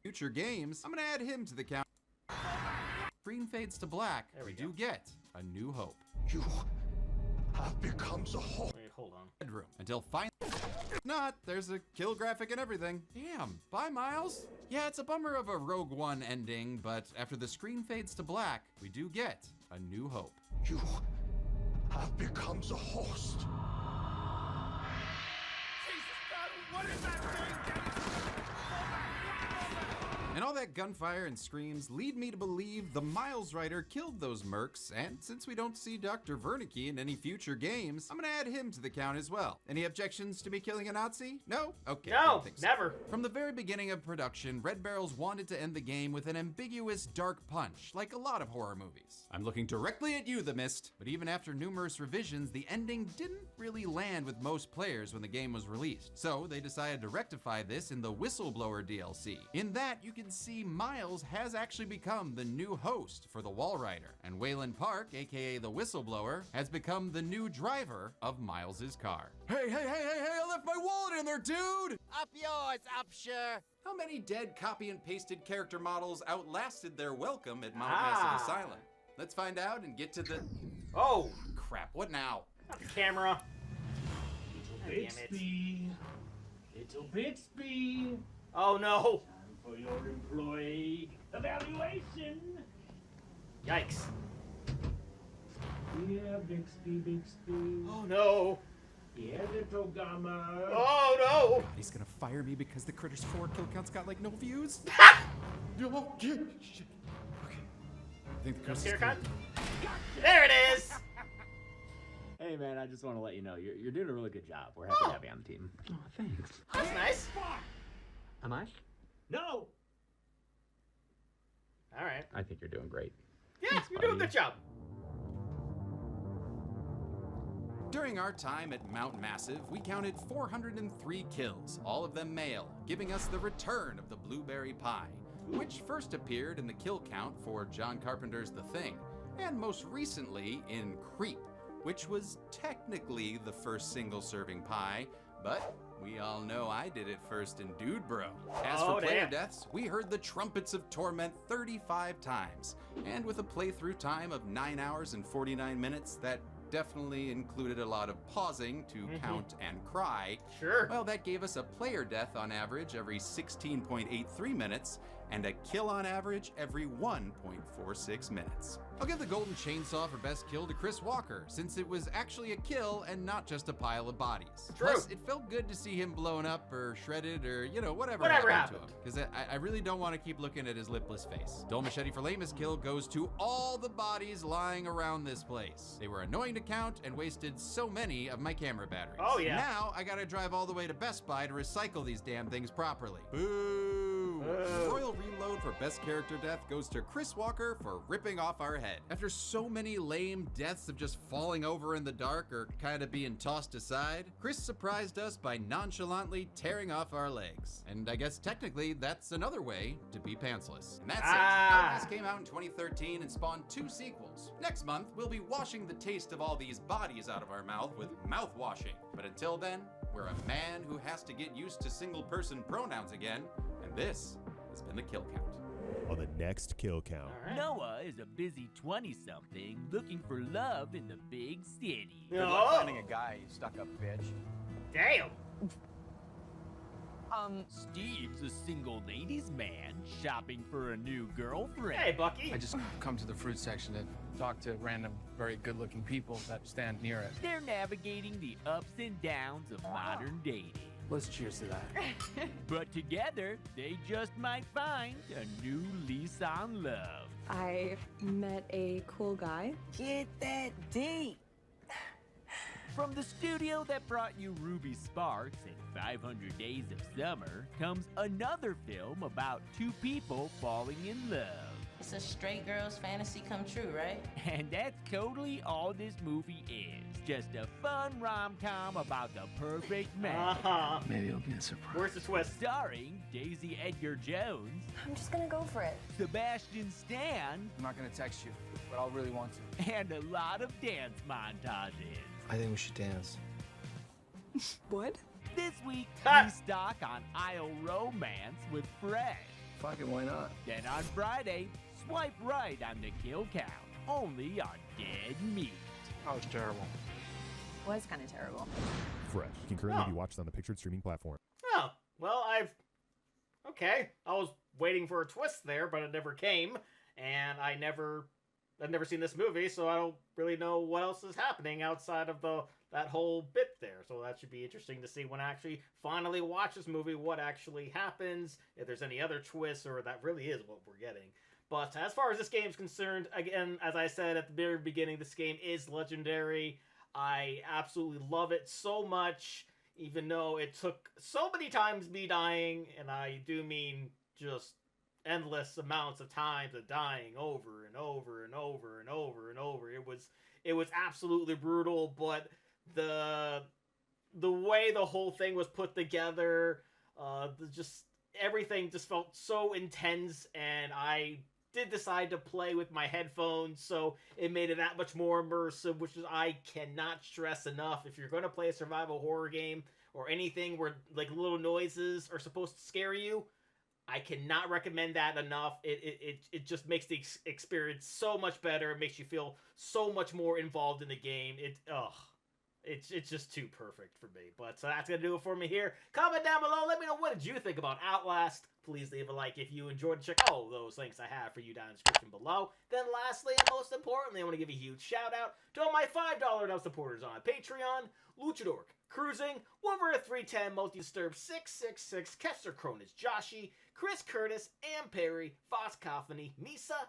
[SPEAKER 5] Future games, I'm gonna add him to the count. Screen fades to black.
[SPEAKER 1] There we
[SPEAKER 5] do get a new hope.
[SPEAKER 14] You have become the whole.
[SPEAKER 1] Wait, hold on.
[SPEAKER 5] Bedroom until finally. Not. There's a kill graphic and everything. Damn. Bye, Miles. Yeah, it's a bummer of a Rogue One ending, but after the screen fades to black, we do get a new hope.
[SPEAKER 14] You have become the host.
[SPEAKER 8] What is that thing?
[SPEAKER 5] And all that gunfire and screams lead me to believe the Miles Rider killed those mercs, and since we don't see Dr. Wernicke in any future games, I'm gonna add him to the count as well. Any objections to me killing a Nazi? No? Okay.
[SPEAKER 1] No, never.
[SPEAKER 5] From the very beginning of production, Red Barrels wanted to end the game with an ambiguous dark punch, like a lot of horror movies. I'm looking directly at you, The Mist, but even after numerous revisions, the ending didn't really land with most players when the game was released. So they decided to rectify this in the Whistleblower DLC. In that, you can see Miles has actually become the new host for the Wall Rider, and Wayland Park, aka the Whistleblower, has become the new driver of Miles's car. Hey, I left my wallet in there, dude!
[SPEAKER 11] Up yours, up sure.
[SPEAKER 5] How many dead copy and pasted character models outlasted their welcome at Mount Massive Asylum? Let's find out and get to the...
[SPEAKER 1] Oh!
[SPEAKER 5] Crap, what now?
[SPEAKER 1] Not the camera.
[SPEAKER 9] Little Bixby. Little Bixby.
[SPEAKER 1] Oh no!
[SPEAKER 9] For your employee evaluation.
[SPEAKER 1] Yikes.
[SPEAKER 9] Yeah, Bixby.
[SPEAKER 1] Oh no!
[SPEAKER 9] Yeah, little Gamma.
[SPEAKER 1] Oh no!
[SPEAKER 5] He's gonna fire me because the Critters 4 kill count's got like no views? Oh, shit. Okay. I think the Critters is clear.
[SPEAKER 1] There it is!
[SPEAKER 3] Hey man, I just want to let you know you're doing a really good job. We're happy to have you on the team. Oh, thanks.
[SPEAKER 1] That's nice.
[SPEAKER 3] Am I?
[SPEAKER 9] No.
[SPEAKER 1] All right.
[SPEAKER 3] I think you're doing great.
[SPEAKER 1] Yeah,
[SPEAKER 3] Thanks,
[SPEAKER 1] you're doing a good job.
[SPEAKER 5] During our time at Mount Massive, we counted 403 kills, all of them male, giving us the return of the Blueberry Pie, which first appeared in the kill count for John Carpenter's The Thing, and most recently in Creep, which was technically the first single-serving pie, but we all know I did it first in Dude Bro. As for player deaths, we heard the trumpets of torment 35 times, and with a playthrough time of 9 hours and 49 minutes, that definitely included a lot of pausing to count and cry.
[SPEAKER 1] Sure.
[SPEAKER 5] Well, that gave us a player death on average every 16.83 minutes, and a kill on average every 1.46 minutes. I'll give the Golden Chainsaw for best kill to Chris Walker, since it was actually a kill and not just a pile of bodies.
[SPEAKER 1] True.
[SPEAKER 5] Plus, it felt good to see him blown up or shredded or, you know, whatever happened to him. Because I really don't want to keep looking at his lipless face. Dull Machete for lamest kill goes to all the bodies lying around this place. They were annoying to count and wasted so many of my camera batteries.
[SPEAKER 1] Oh yeah.
[SPEAKER 5] Now, I gotta drive all the way to Best Buy to recycle these damn things properly. Boo! Royal Reload for best character death goes to Chris Walker for ripping off our head. After so many lame deaths of just falling over in the dark or kinda being tossed aside, Chris surprised us by nonchalantly tearing off our legs. And I guess technically that's another way to be pantsless. And that's it. Outlast came out in 2013 and spawned 2 sequels. Next month, we'll be washing the taste of all these bodies out of our mouth with mouth washing. But until then, we're a man who has to get used to single-person pronouns again, and this has been the Kill Count.
[SPEAKER 18] On the next Kill Count.
[SPEAKER 19] Right. Noah is a busy 20-something looking for love in the big city.
[SPEAKER 24] Good luck finding a guy, you stuck-up bitch.
[SPEAKER 1] Damn.
[SPEAKER 19] Steve's a single ladies man shopping for a new girlfriend.
[SPEAKER 1] Hey, Bucky.
[SPEAKER 24] I just come to the fruit section at
[SPEAKER 9] talk to random, very good-looking people that stand near it.
[SPEAKER 19] They're navigating the ups and downs of modern dating.
[SPEAKER 9] Let's cheers to that.
[SPEAKER 19] But together, they just might find a new lease on love.
[SPEAKER 22] I met a cool guy.
[SPEAKER 19] Get that date! From the studio that brought you Ruby Sparks and 500 Days of Summer comes another film about two people falling in love.
[SPEAKER 4] It's a straight girl's fantasy come true, right?
[SPEAKER 19] And that's totally all this movie is. Just a fun rom-com about the perfect man.
[SPEAKER 9] Maybe it'll be a surprise.
[SPEAKER 1] Where's the twist?
[SPEAKER 19] Starring Daisy Edgar Jones,
[SPEAKER 13] I'm just gonna go for it.
[SPEAKER 19] Sebastian Stan,
[SPEAKER 9] I'm not gonna text you, but I'll really want to.
[SPEAKER 19] and a lot of dance montages.
[SPEAKER 9] I think we should dance.
[SPEAKER 22] What?
[SPEAKER 19] This week, we stock on aisle romance with Fresh.
[SPEAKER 9] Fuck it, why not?
[SPEAKER 19] Then on Friday, swipe right on the kill count, only on Dead Meat.
[SPEAKER 9] That was terrible.
[SPEAKER 13] Was kind of terrible.
[SPEAKER 18] Fresh can currently be watched on the pictured streaming platform.
[SPEAKER 1] Oh, well, okay. I was waiting for a twist there, but it never came, and I've never seen this movie, so I don't really know what else is happening outside of that whole bit there. So that should be interesting to see when I actually finally watch this movie, what actually happens, if there's any other twists, or that really is what we're getting. But as far as this game's concerned, again, as I said at the very beginning, this game is legendary. I absolutely love it so much, even though it took so many times me dying, and I do mean just endless amounts of times of dying over and over and over and over and over. It was absolutely brutal, but the way the whole thing was put together, just everything just felt so intense, and I did decide to play with my headphones, so it made it that much more immersive, which is I cannot stress enough. If you're going to play a survival horror game or anything where like little noises are supposed to scare you, I cannot recommend that enough. It just makes the experience so much better. It makes you feel so much more involved in the game. It's just too perfect for me. But so that's going to do it for me here. Comment down below. Let me know, what did you think about Outlast? Please leave a like if you enjoyed it. Check out those links I have for you down in the description below. Then lastly, and most importantly, I want to give a huge shout out to all my $5 now supporters on Patreon. Luchador, Cruising, Wolverine 310, Multi-Sturb 666, Kester Cronus, Joshi, Chris Curtis, Am Perry, Foss Coffany, Misa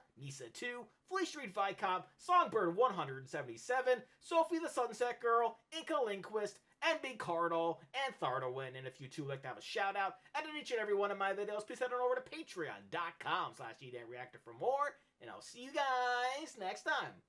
[SPEAKER 1] 2, Flea Street Vicomp, Songbird 177, Sophie the Sunset Girl, Inca Linquist, NB Cardinal, and Thardarwin. And if you too like to have a shout out and in each and every one of my videos, please head on over to patreon.com/EdenReactor for more. And I'll see you guys next time.